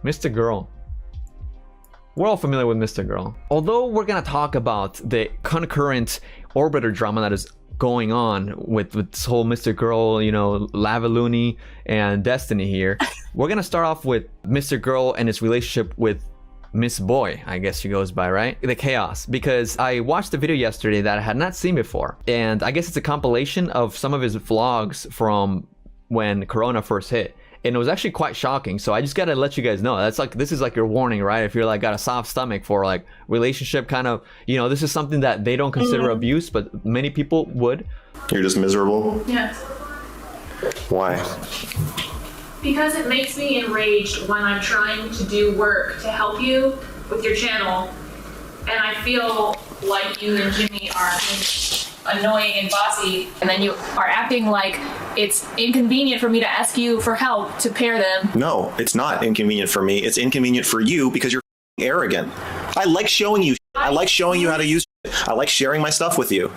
MrGirl. We're all familiar with MrGirl. Although we're gonna talk about the concurrent orbiter drama that is going on with this whole MrGirl, you know, Lava Looney and Destiny here, we're gonna start off with MrGirl and his relationship with Miss Boy, I guess she goes by, right? The chaos. Because I watched a video yesterday that I had not seen before, and I guess it's a compilation of some of his vlogs from when Corona first hit. And it was actually quite shocking, so I just gotta let you guys know. That's like, this is like your warning, right? If you're like got a soft stomach for like relationship kind of, you know, this is something that they don't consider abuse, but many people would. You're just miserable? Yes. Why? Because it makes me enraged when I'm trying to do work to help you with your channel, and I feel like you and Jimmy are annoying and bossy, and then you are acting like it's inconvenient for me to ask you for help to pair them. No, it's not inconvenient for me. It's inconvenient for you because you're arrogant. I like showing you. I like showing you how to use. I like sharing my stuff with you.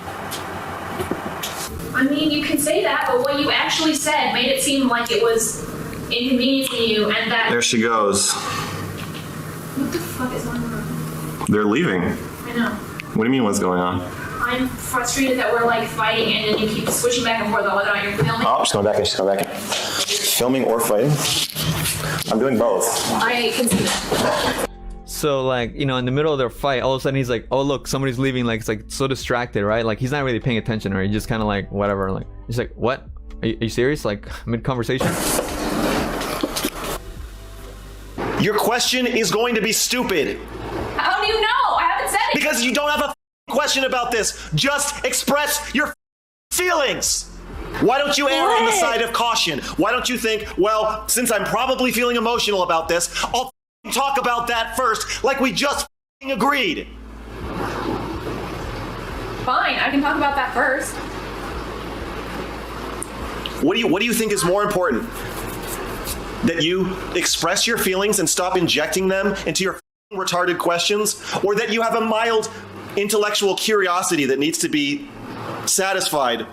I mean, you can say that, but what you actually said made it seem like it was inconveniencing you, and that. There she goes. What the fuck is going on? They're leaving. I know. What do you mean? What's going on? I'm frustrated that we're like fighting, and then you keep switching back and forth on whether or not you're filming. Oh, she's coming back in. She's coming back in. Filming or fighting? I'm doing both. I can see that. So like, you know, in the middle of their fight, all of a sudden he's like, oh look, somebody's leaving. Like, it's like so distracted, right? Like he's not really paying attention, or he's just kind of like whatever. Like he's like, what? Are you serious? Like mid conversation. Your question is going to be stupid. How do you know? I haven't said it. Because you don't have a question about this. Just express your feelings. Why don't you err on the side of caution? Why don't you think, well, since I'm probably feeling emotional about this, I'll talk about that first, like we just agreed. Fine, I can talk about that first. What do you think is more important? That you express your feelings and stop injecting them into your retarded questions, or that you have a mild intellectual curiosity that needs to be satisfied?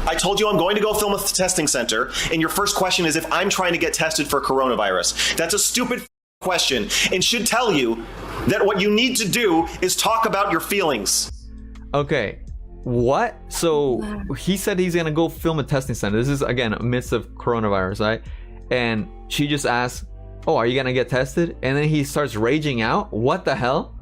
I told you I'm going to go film a testing center, and your first question is if I'm trying to get tested for coronavirus. That's a stupid question, and should tell you that what you need to do is talk about your feelings. Okay. What? So he said he's gonna go film a testing center. This is again amidst of coronavirus, right? And she just asks, oh, are you gonna get tested? And then he starts raging out. What the hell?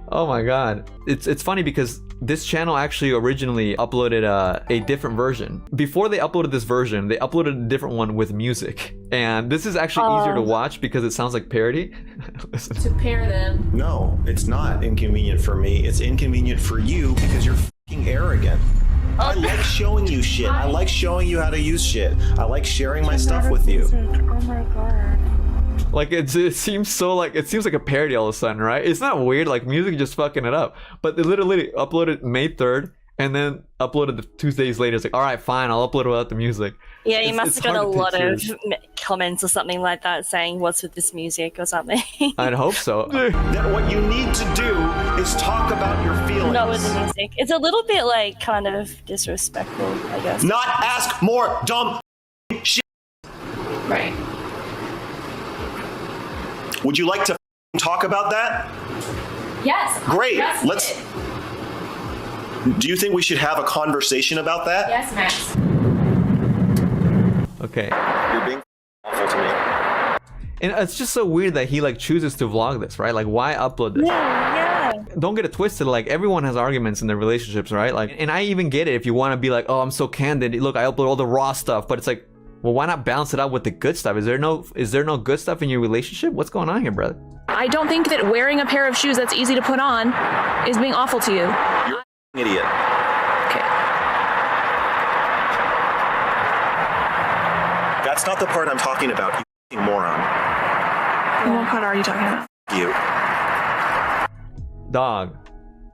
Oh my god. It's funny because this channel actually originally uploaded a different version. Before they uploaded this version, they uploaded a different one with music. And this is actually easier to watch because it sounds like parody. Listen. To pair them. No, it's not inconvenient for me. It's inconvenient for you because you're fucking arrogant. I like showing you shit. I like showing you how to use shit. I like sharing my stuff with you. Oh my god. Like it seems like a parody all of a sudden, right? It's not weird, like music just fucking it up. But they literally uploaded May 3rd and then uploaded the 2 days later. It's like, all right, fine, I'll upload without the music. Yeah, you must have got a lot of comments or something like that saying, what's with this music or something. I'd hope so. That what you need to do is talk about your feelings. Not with the music. It's a little bit like kind of disrespectful, I guess. Not ask more dumb shit. Right. Would you like to talk about that? Yes. Great. Yes, Let's. Do you think we should have a conversation about that? Yes, Max. Okay. You're being awful to me. And it's just so weird that he like chooses to vlog this, right? Like, why upload this? Yeah. Don't get it twisted. Like, everyone has arguments in their relationships, right? Like, and I even get it if you want to be like, oh, I'm so candid. Look, I upload all the raw stuff, but it's like, well, why not balance it out with the good stuff? Is there no good stuff in your relationship? What's going on here, brother? I don't think that wearing a pair of shoes that's easy to put on is being awful to you. You're an idiot. Okay. That's not the part I'm talking about, you moron. What part are you talking about? You. Dog.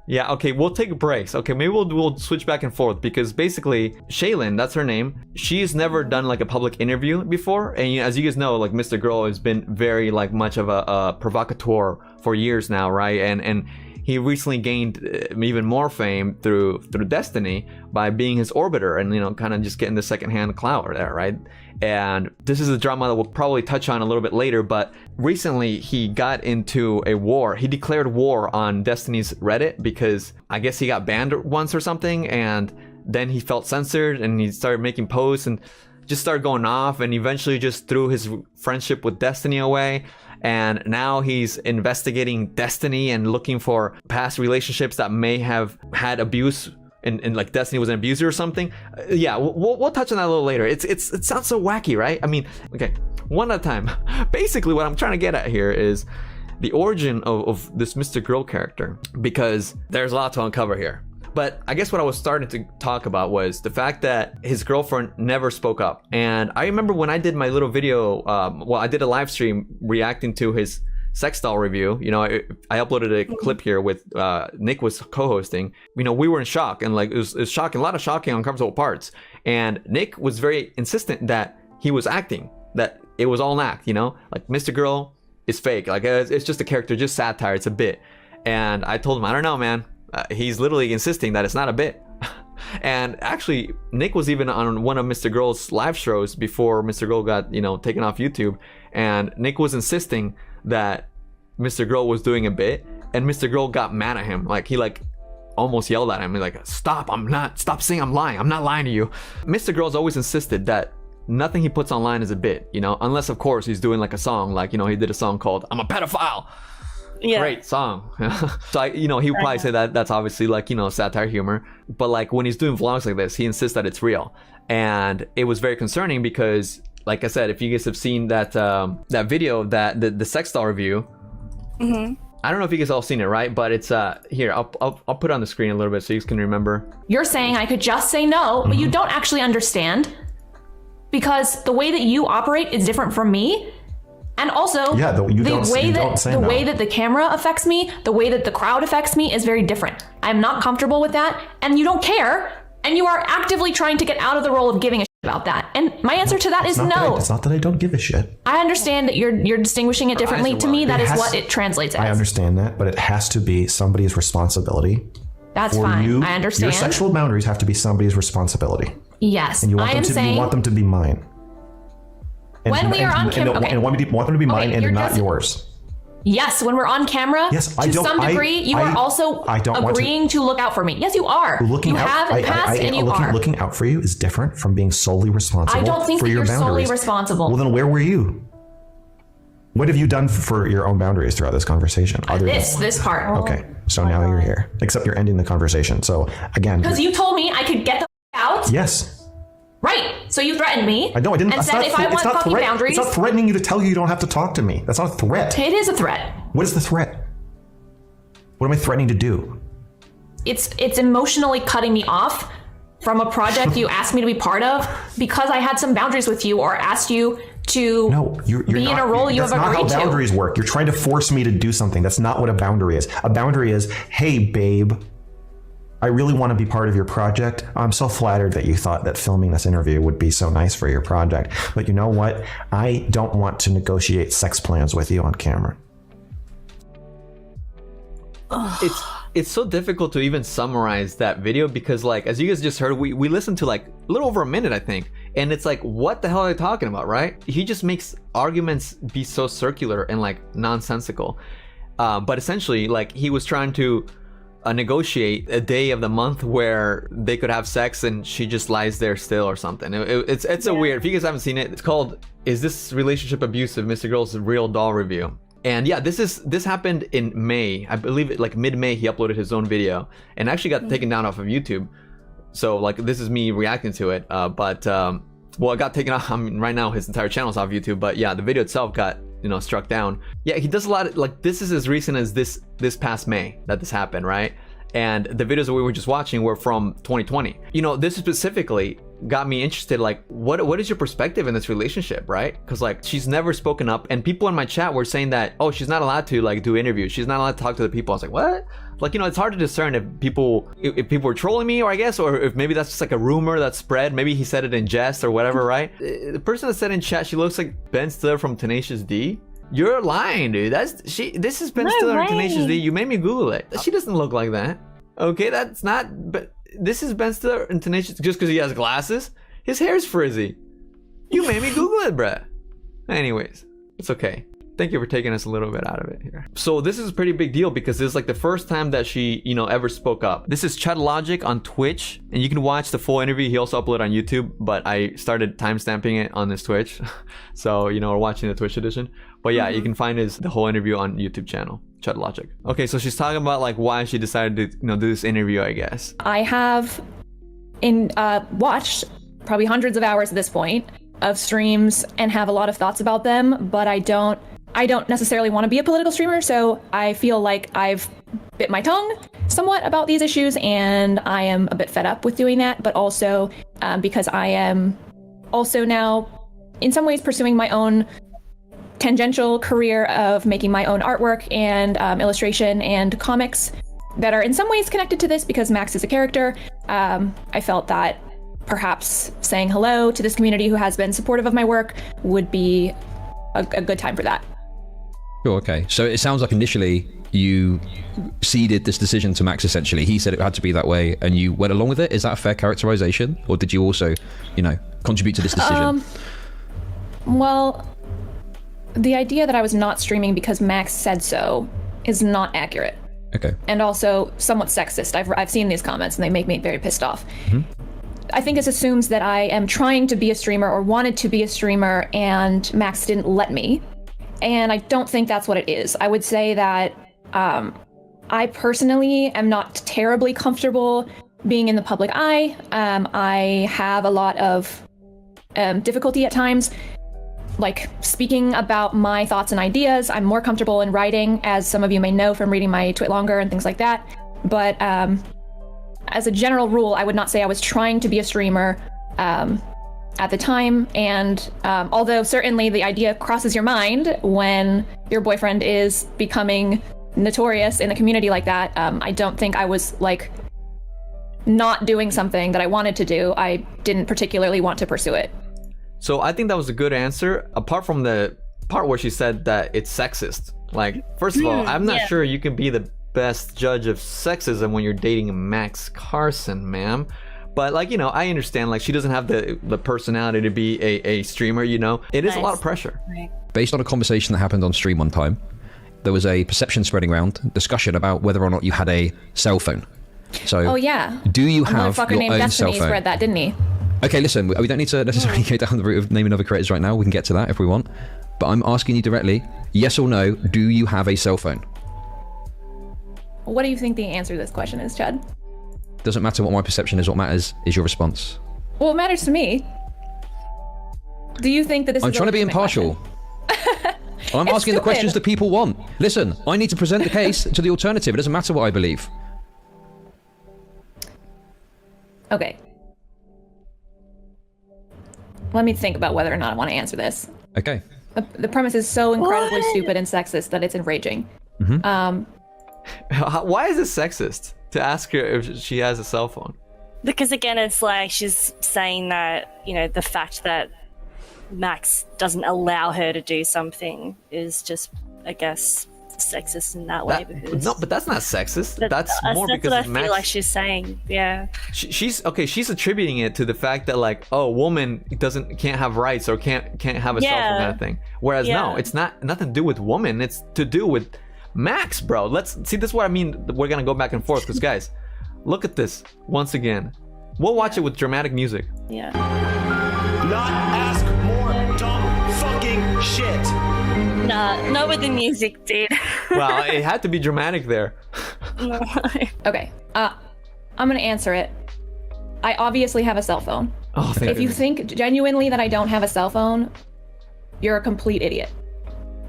Yeah, okay, we'll take breaks. Okay, maybe we'll switch back and forth because basically, Shaelin, that's her name, she's never done like a public interview before. And as you guys know, like MrGirl has been very like much of a provocateur for years now, right? And he recently gained even more fame through Destiny by being his orbiter and, you know, kind of just getting the secondhand clout there, right? And this is a drama that we'll probably touch on a little bit later, but recently he got into a war. He declared war on Destiny's Reddit because I guess he got banned once or something, and then he felt censored and he started making posts and just started going off, and eventually just threw his friendship with Destiny away. And now he's investigating Destiny and looking for past relationships that may have had abuse, and like Destiny was an abuser or something. Yeah, we'll touch on that a little later. It sounds so wacky, right? I mean, okay, one at a time. Basically, what I'm trying to get at here is the origin of this Mr. Girl character, because there's a lot to uncover here. But I guess what I was starting to talk about was the fact that his girlfriend never spoke up. And I remember when I did my little video, I did a live stream reacting to his sex doll review. You know, I uploaded a clip here with Nick was co-hosting. You know, we were in shock, and like it was shocking, a lot of shocking, uncomfortable parts. And Nick was very insistent that he was acting, that it was all an act. You know, like Mr. Girl is fake, like it's just a character, just satire, it's a bit. And I told him, I don't know, man. He's literally insisting that it's not a bit. And actually, Nick was even on one of Mr. Girl's live shows before Mr. Girl got, you know, taken off YouTube. And Nick was insisting that Mr. Girl was doing a bit, and Mr. Girl got mad at him. Like he almost yelled at him. He's like, stop saying I'm lying. I'm not lying to you. Mr. Girl's always insisted that nothing he puts online is a bit, you know, unless of course he's doing like a song, like, you know, he did a song called I'm a Pedophile. Yeah. Great song. So he would probably say that that's obviously like, you know, satire humor, but like when he's doing vlogs like this, he insists that it's real. And it was very concerning because, like I said, if you guys have seen that that video, that the sex doll review, I don't know if you guys all seen it, right? But it's here, I'll put it on the screen a little bit so you can remember. You're saying I could just say no, but you don't actually understand, because the way that you operate is different from me. And also, the way that the camera affects me, the way that the crowd affects me is very different. I'm not comfortable with that, and you don't care, and you are actively trying to get out of the role of giving a shit about that. And my answer to that is no. It's not that I don't give a shit. I understand that you're distinguishing it differently. To me, that is what it translates as. I understand that, but it has to be somebody's responsibility. That's fine. I understand. Your sexual boundaries have to be somebody's responsibility. Yes, and you want them to be mine. When we are on camera, and want them to be mine and not yours. Yes, when we're on camera, to some degree, you are also agreeing to look out for me. Yes, you are. Looking out for you is different from being solely responsible. I don't think that you're solely responsible. Well, then where were you? What have you done for your own boundaries throughout this conversation? This part. Okay, so now you're here. Except you're ending the conversation. So again, because you told me I could get the out. Yes. Right. So you threatened me. I didn't. And said if I want fucking boundaries. It's not threatening you to tell you don't have to talk to me. That's not a threat. It is a threat. What is the threat? What am I threatening to do? It's emotionally cutting me off from a project you asked me to be part of because I had some boundaries with you or asked you to be in a role you have agreed to. That's not how boundaries work. You're trying to force me to do something. That's not what a boundary is. A boundary is, hey, babe, I really want to be part of your project. I'm so flattered that you thought that filming this interview would be so nice for your project. But you know what? I don't want to negotiate sex plans with you on camera. It's so difficult to even summarize that video because, like, as you guys just heard, we listened to like a little over a minute, I think. And it's like, what the hell are they talking about, right? He just makes arguments be so circular and like nonsensical. But essentially, like, he was trying to negotiate a day of the month where they could have sex and she just lies there still or something. It's a weird, if you guys haven't seen it, it's called Is This Relationship Abusive? MrGirl's Real Doll Review. And yeah, this happened in May. I believe like mid-May he uploaded his own video and actually got taken down off of YouTube. So like this is me reacting to it. But it got taken off. I mean, right now his entire channel's off YouTube, but yeah, the video itself got, struck down. Yeah, he does a lot of, like, this is as recent as this past May that this happened, right? And the videos that we were just watching were from 2020. This specifically got me interested, like, what is your perspective in this relationship, right? Because like she's never spoken up, and people in my chat were saying that, oh, she's not allowed to like do interviews, she's not allowed to talk to the people. I was like, what? Like, it's hard to discern if people were trolling me, or I guess, or if maybe that's just like a rumor that spread. Maybe he said it in jest or whatever, right? The person that said in chat she looks like Ben Stiller from Tenacious D. You're lying, dude. This is Ben Stiller and Tenacious D. You made me Google it. She doesn't look like that. Okay, that's not. But this is Ben Stiller and Tenacious just because he has glasses. His hair's frizzy. You made me Google it, Brett. Anyways, it's okay. Thank you for taking us a little bit out of it here. So this is a pretty big deal because this is like the first time that she, ever spoke up. This is Chud Logic on Twitch, and you can watch the full interview. He also uploaded on YouTube, but I started timestamping it on his Twitch. So, we're watching the Twitch edition. But yeah, you can find the whole interview on YouTube channel, Chud Logic. Okay, so she's talking about like why she decided to, do this interview, I guess. I have watched probably hundreds of hours at this point of streams and have a lot of thoughts about them, but I don't necessarily want to be a political streamer, so I feel like I've bit my tongue somewhat about these issues, and I am a bit fed up with doing that, but also because I am also now in some ways pursuing my own tangential career of making my own artwork and illustration and comics that are in some ways connected to this because Max is a character. I felt that perhaps saying hello to this community who has been supportive of my work would be a good time for that. Sure, okay. So it sounds like initially you ceded this decision to Max, essentially. He said it had to be that way, and you went along with it. Is that a fair characterization? Or did you also, contribute to this decision? Well, the idea that I was not streaming because Max said so is not accurate. Okay. And also somewhat sexist. I've seen these comments, and they make me very pissed off. Mm-hmm. I think this assumes that I am trying to be a streamer or wanted to be a streamer, and Max didn't let me. And I don't think that's what it is. I would say that I personally am not terribly comfortable being in the public eye. I have a lot of difficulty at times, like speaking about my thoughts and ideas. I'm more comfortable in writing, as some of you may know from reading my Twit longer and things like that. But as a general rule, I would not say I was trying to be a streamer at the time, and although certainly the idea crosses your mind when your boyfriend is becoming notorious in a community like that, I don't think I was like not doing something that I wanted to do. I didn't particularly want to pursue it. So I think that was a good answer, apart from the part where she said that it's sexist. Like, first of all, I'm not sure you can be the best judge of sexism when you're dating Max Carson, ma'am. But like, I understand, like, she doesn't have the personality to be a streamer, It is a lot of pressure. Right. Based on a conversation that happened on stream one time, there was a perception spreading around, discussion about whether or not you had a cell phone. So, do you have your named own Destiny cell phone? spread that, didn't he? Okay, listen, we don't need to necessarily go down the route of naming other creators right now. We can get to that if we want. But I'm asking you directly, yes or no, do you have a cell phone? What do you think the answer to this question is, Chud? Doesn't matter what my perception is, what matters is your response. Well, it matters to me. Do you think that this is I'm trying to be impartial. I'm asking the questions that people want. Listen, I need to present the case to the alternative. It doesn't matter what I believe. Okay. Let me think about whether or not I want to answer this. Okay. The premise is so incredibly stupid and sexist that it's enraging. Mm-hmm. Why is this sexist to ask her if she has a cell phone? Because again, it's like she's saying that, the fact that Max doesn't allow her to do something is just, I guess, sexist in that way. No, but that's not sexist. That's more because what I Max, feel like she's saying. Yeah. She's attributing it to the fact that, like, a woman can't have rights or can't have a cell phone kind of thing. Whereas no, it's nothing to do with woman. It's to do with Max, bro. Let's see. This is what I mean. We're gonna go back and forth because, guys, look at this once again. We'll watch it with dramatic music. Yeah. Not ask more dumb fucking shit. Nah, not with the music, dude. Well, it had to be dramatic there. No. Okay. I'm gonna answer it. I obviously have a cell phone. Oh, thank If you think genuinely that I don't have a cell phone, you're a complete idiot.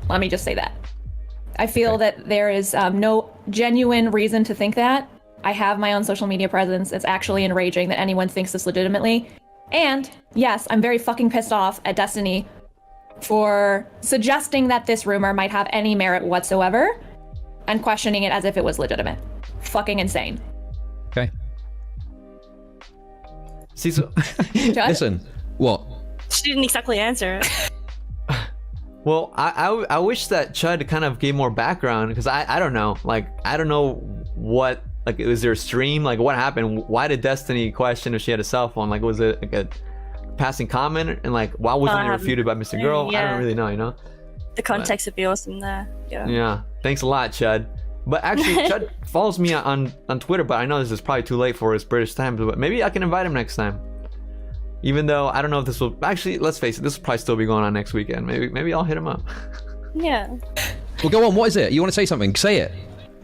Let me just say that. I feel that there is no genuine reason to think that. I have my own social media presence. It's actually enraging that anyone thinks this legitimately. And yes, I'm very fucking pissed off at Destiny for suggesting that this rumor might have any merit whatsoever and questioning it as if it was legitimate. Fucking insane. Okay. See, so listen, what? She didn't exactly answer it. Well, I wish that Chud kind of gave more background, because I don't know. Like, I don't know what, like, was there a stream? Like, what happened? Why did Destiny question if she had a cell phone? Like, was it like a passing comment? And like, why wasn't it refuted by Mr. Girl? Yeah. I don't really know, you know? The context would be awesome there. Yeah. Yeah. Thanks a lot, Chud. But actually, Chud follows me on Twitter, but I know this is probably too late for his British time, but maybe I can invite him next time. Even though I don't know if this will actually, let's face it, this will probably still be going on next weekend. Maybe I'll hit him up. Yeah. Well, go on. What is it? You want to say something? Say it.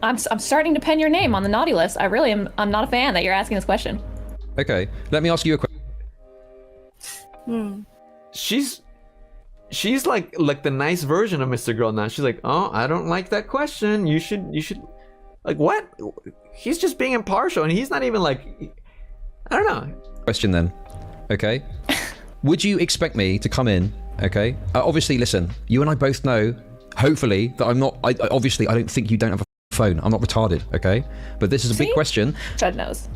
I'm starting to pen your name on the naughty list. I really am. I'm not a fan that you're asking this question. Okay. Let me ask you a question. She's like the nice version of Mr. Girl now. She's like, oh, I don't like that question. You should like, what? He's just being impartial, and he's not even like, I don't know. Question then. Okay. Would you expect me to come in? Okay. Obviously, listen. You and I both know, hopefully, that I'm not. Obviously, I don't think you don't have a phone. I'm not retarded. Okay. But this is a big question. Chud knows.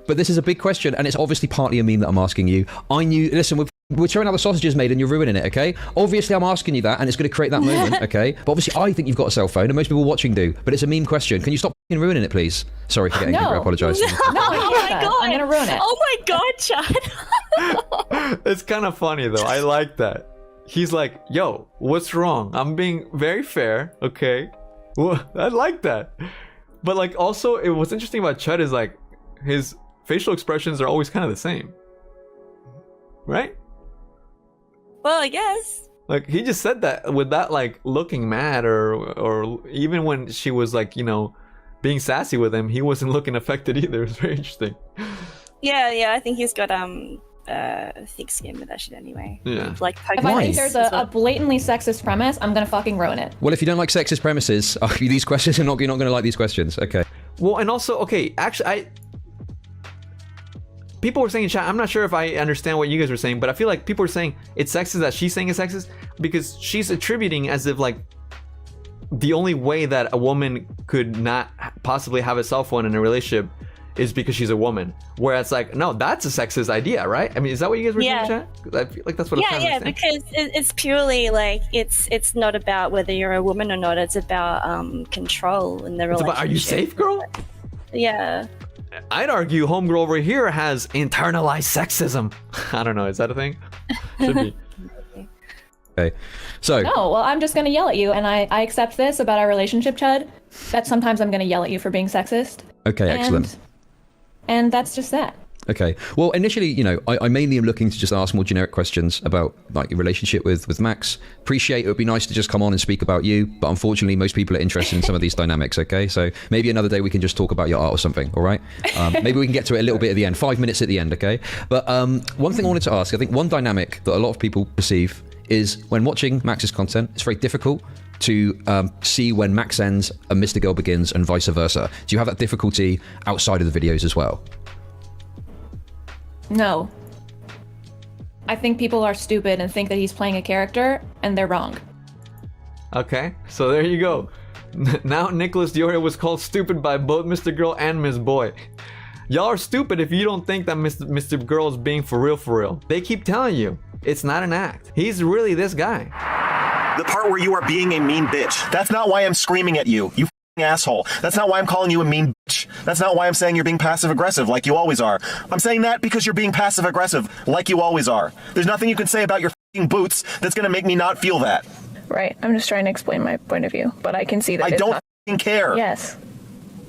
But this is a big question, and it's obviously partly a meme that I'm asking you. I knew. Listen, we're throwing out the sausages made, and you're ruining it. Okay. Obviously, I'm asking you that, and it's going to create that moment. Okay. But obviously, I think you've got a cell phone, and most people watching do. But it's a meme question. Can you stop ruining it, please? Sorry for getting angry. I apologise. No, oh my God. I'm gonna ruin it. Oh my God, Chud. It's kind of funny though. I like that. He's like, yo, what's wrong? I'm being very fair, okay? Well, I like that. But like, also, what's interesting about Chud is like, his facial expressions are always kind of the same, right? Well, I guess. Like, he just said that with that, like, looking mad, or even when she was like, you know, being sassy with him, he wasn't looking affected either. It was very interesting. Yeah, I think he's got thick skin with that shit anyway. Yeah. Like, if I think there's a blatantly sexist premise, I'm gonna fucking ruin it. Well, if you don't like sexist premises, these questions you're not going to like these questions. Okay. Well, and also, okay, actually, people were saying in chat, I'm not sure if I understand what you guys were saying, but I feel like people were saying it's sexist that she's saying it's sexist because she's attributing as if like the only way that a woman could not possibly have a cell phone in a relationship is because she's a woman. Whereas like, no, that's a sexist idea, right? I mean, is that what you guys were saying in chat? I feel like that's what I'm trying to understand. Because it's purely like, it's not about whether you're a woman or not, it's about control in the relationship. It's about, are you safe, girl? Yeah. I'd argue homegirl over here has internalized sexism. I don't know, is that a thing? Should be. Okay. So no, well, I'm just gonna yell at you, and I accept this about our relationship, Chud. That sometimes I'm gonna yell at you for being sexist. Okay, excellent. And that's just that. Okay. Well, initially, you know, I mainly am looking to just ask more generic questions about like your relationship with Max. Appreciate it would be nice to just come on and speak about you, but unfortunately, most people are interested in some of these dynamics. Okay, so maybe another day we can just talk about your art or something. All right. Maybe we can get to it a little bit at the end. 5 minutes at the end. Okay. But one thing I wanted to ask, I think one dynamic that a lot of people perceive is when watching Max's content, it's very difficult to see when Max ends and Mr. Girl begins and vice versa. Do you have that difficulty outside of the videos as well? No. I think people are stupid and think that he's playing a character, and they're wrong. Okay, so there you go. Now Nicholas Dioria was called stupid by both Mr. Girl and Miss Boy. Y'all are stupid if you don't think that Mr. Girl is being for real. They keep telling you, it's not an act. He's really this guy. The part where you are being a mean bitch. That's not why I'm screaming at you, you f***ing asshole. That's not why I'm calling you a mean bitch. That's not why I'm saying you're being passive-aggressive like you always are. I'm saying that because you're being passive-aggressive like you always are. There's nothing you can say about your f***ing boots that's gonna make me not feel that. Right, I'm just trying to explain my point of view, but I can see that I don't f***ing care. Yes.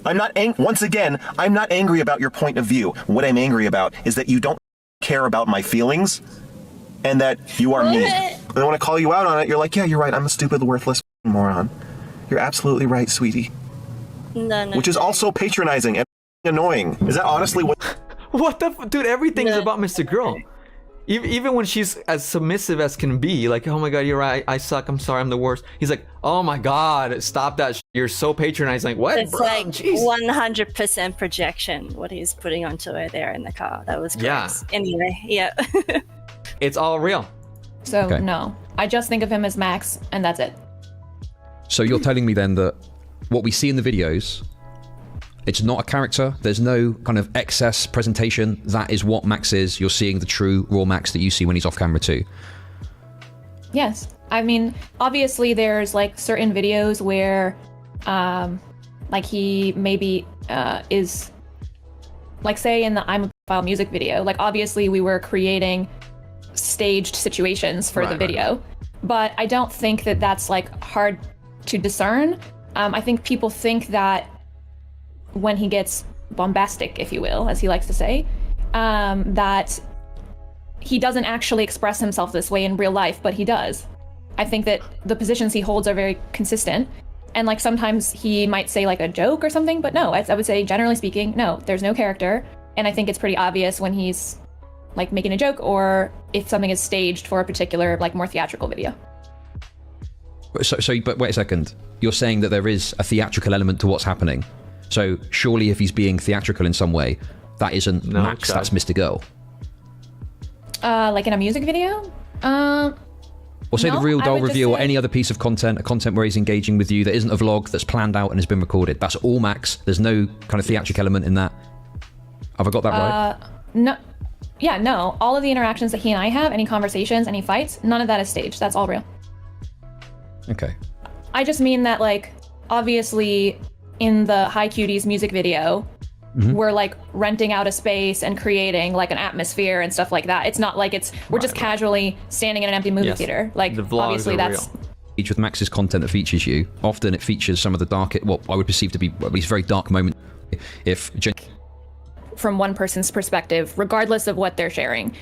I'm not once again, I'm not angry about your point of view. What I'm angry about is that you don't care about my feelings and that you are mean. And I want to call you out on it. You're like, yeah, you're right. I'm a stupid, worthless moron. You're absolutely right, sweetie. No. Which is also patronizing and annoying. Is that honestly what? What the dude? Everything is about Mr. Girl. Even when she's as submissive as can be, like, oh my god, you're right, I suck, I'm sorry, I'm the worst. He's like, oh my god, stop that. You're so patronizing. Like, what? It's bro? like Jeez. 100% projection. What he's putting onto her there in the car. That was great. Yeah. Anyway, yeah. It's all real. So Okay. no, I just think of him as Max, and that's it. So you're telling me then that what we see in the videos, it's not a character, there's no kind of excess presentation, that is what Max is, you're seeing the true raw Max that you see when he's off camera too? Yes. I mean, obviously there's like certain videos where like he maybe is like, say in the I'm a Pedophile music video, like obviously we were creating staged situations for the video, but I don't think that that's like hard to discern. I think people think that when he gets bombastic, if you will, as he likes to say, that he doesn't actually express himself this way in real life, but he does. I think that the positions he holds are very consistent. And like sometimes he might say like a joke or something, but no, I would say generally speaking, no, there's no character. And I think it's pretty obvious when he's like making a joke or if something is staged for a particular like more theatrical video. But wait a second. You're saying that there is a theatrical element to what's happening. So surely if he's being theatrical in some way, that isn't Max, that's Mr. Girl. Like in a music video? Or say the Real Doll review or any other piece of content, a content where he's engaging with you that isn't a vlog that's planned out and has been recorded. That's all Max. There's no kind of theatrical element in that. Have I got that right? No. Yeah, no. All of the interactions that he and I have, any conversations, any fights, none of that is staged. That's all real. Okay. I just mean that, like, obviously in the Hi Cuties music video, we're like renting out a space and creating like an atmosphere and stuff like that. It's not like we're just casually standing in an empty movie theater. Like obviously that's real. Each with Max's content that features you, often it features some of the dark, what I would perceive to be at least very dark moment. If from one person's perspective, regardless of what they're sharing,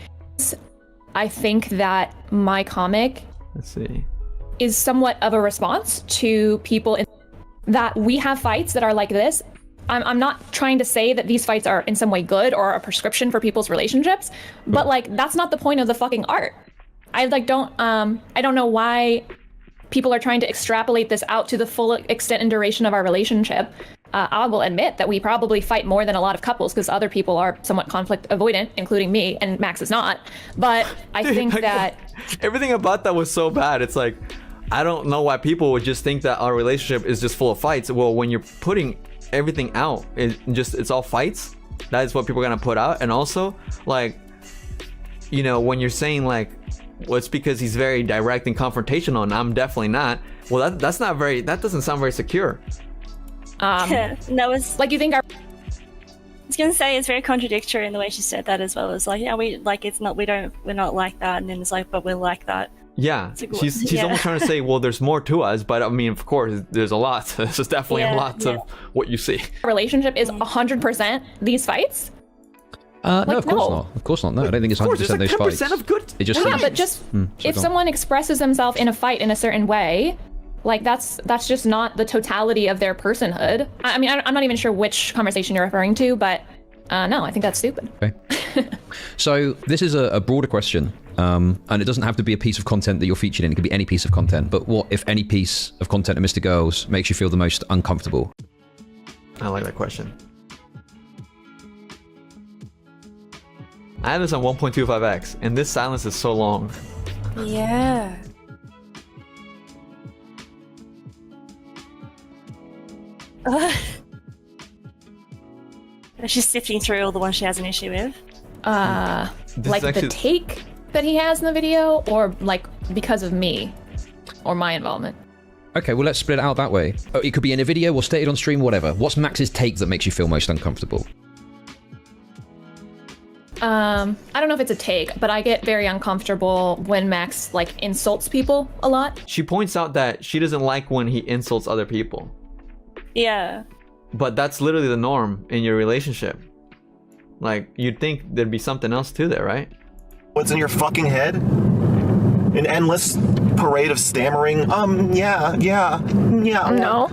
I think that my comic is somewhat of a response to people that we have fights that are like this. I'm not trying to say that these fights are in some way good or a prescription for people's relationships, but like that's not the point of the fucking art. I don't know why people are trying to extrapolate this out to the full extent and duration of our relationship. I will admit that we probably fight more than a lot of couples because other people are somewhat conflict avoidant, including me, and Max is not. But I think that everything about that was so bad. It's like, I don't know why people would just think that our relationship is just full of fights. Well, when you're putting everything out, it's all fights. That is what people are gonna put out. And also, like, you know, when you're saying like, well, it's because he's very direct and confrontational, and I'm definitely not. Well, that doesn't sound very secure. That was like, you think I was gonna say it's very contradictory in the way she said that as well. It's like, yeah, we're not like that, and then it's like, but we're like that. Yeah, she's almost trying to say, well, there's more to us, but I mean, of course, there's a lot. There's definitely a lot of what you see. Relationship is 100% these fights. No, of course not. Of course not. No, I don't think it's 100% those fights. 10% of good. It just but just if someone expresses themselves in a fight in a certain way, like that's just not the totality of their personhood. I mean, I'm not even sure which conversation you're referring to, but no, I think that's stupid. Okay. So this is a broader question. And it doesn't have to be a piece of content that you're featured in. It could be any piece of content. But what, if any, piece of content in MrGirl's makes you feel the most uncomfortable? I like that question. I have this on 1.25x, and this silence is so long. Yeah. She's sifting through all the ones she has an issue with. Like actually the take that he has in the video, or like because of me or my involvement? Okay, well, let's split it out that way. It could be in a video or stated on stream, whatever. What's Max's take that makes you feel most uncomfortable? I don't know if it's a take, but I get very uncomfortable when Max like insults people a lot. She points out that she doesn't like when he insults other people. Yeah. But that's literally the norm in your relationship. Like, you'd think there'd be something else to there, right? What's in your fucking head? An endless parade of stammering, yeah, no.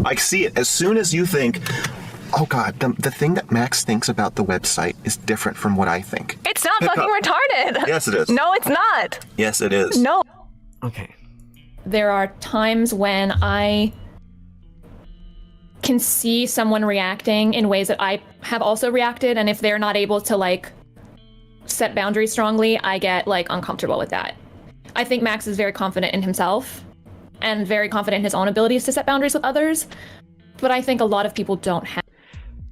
I see it. As soon as you think, oh God, the thing that Max thinks about the website is different from what I think. It's not fucking retarded. Yes, it is. No, it's not. Yes, it is. No. Okay. There are times when I can see someone reacting in ways that I have also reacted, and if they're not able to like set boundaries strongly, I get like uncomfortable with that. I think Max is very confident in himself and very confident in his own abilities to set boundaries with others, but I think a lot of people don't have.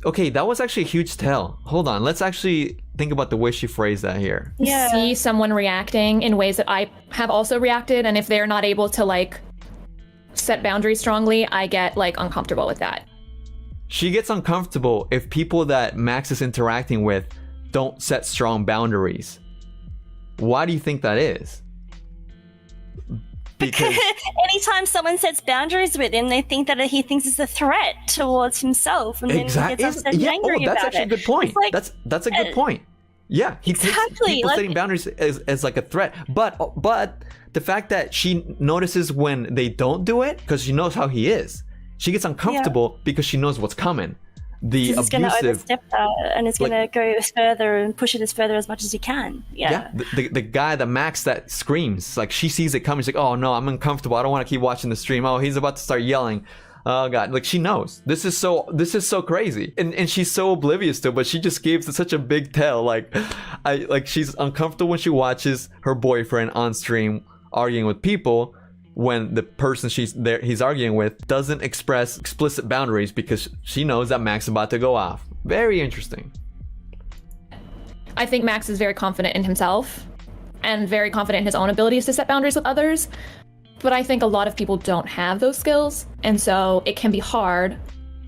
Okay, that was actually a huge tell. Hold on, let's actually think about the way she phrased that here. Yeah. See someone reacting in ways that I have also reacted, and if they're not able to like set boundaries strongly, I get like uncomfortable with that. She gets uncomfortable if people that Max is interacting with don't set strong boundaries. Why do you think that is? Because anytime someone sets boundaries with him, they think that he thinks it's a threat towards himself, and then he gets upset and angry that's about actually it. a good point. Like, That's a good point. Yeah, he takes people setting boundaries as like a threat. But the fact that she notices when they don't do it, because she knows how he is, she gets uncomfortable because she knows what's coming. The he's going to abusive, overstep that, and is going to go further and push it as further as much as he can. Yeah. The guy, the Max that screams, like she sees it coming. She's like, oh no, I'm uncomfortable. I don't want to keep watching the stream. Oh, he's about to start yelling. Oh god, like she knows. This is so crazy. And she's so oblivious to it, but she just gives such a big tell. Like she's uncomfortable when she watches her boyfriend on stream arguing with people, when the person he's arguing with doesn't express explicit boundaries because she knows that Max is about to go off. Very interesting. I think Max is very confident in himself and very confident in his own abilities to set boundaries with others. But I think a lot of people don't have those skills. And so it can be hard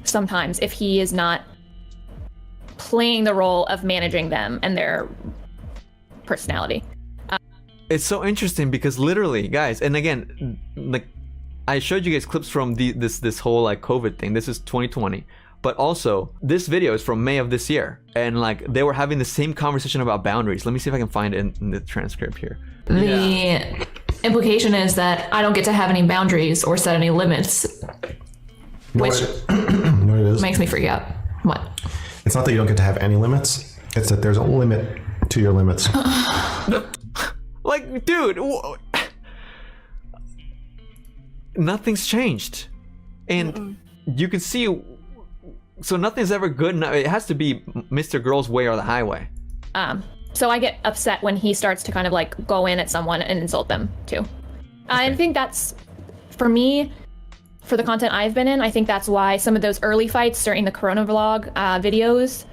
sometimes if he is not playing the role of managing them and their personality. It's so interesting because literally, guys, and again, like I showed you guys clips from this whole like COVID thing. This is 2020. But also, this video is from May of this year. And like they were having the same conversation about boundaries. Let me see if I can find it in the transcript here. The implication is that I don't get to have any boundaries or set any limits, which makes me freak out. What? It's not that you don't get to have any limits. It's that there's a limit to your limits. Like, dude, nothing's changed. And you can see, so nothing's ever good enough. It has to be MrGirl's way or the highway. So I get upset when he starts to kind of like go in at someone and insult them too. Okay. I think that's, for me, for the content I've been in, I think that's why some of those early fights during the Corona vlog videos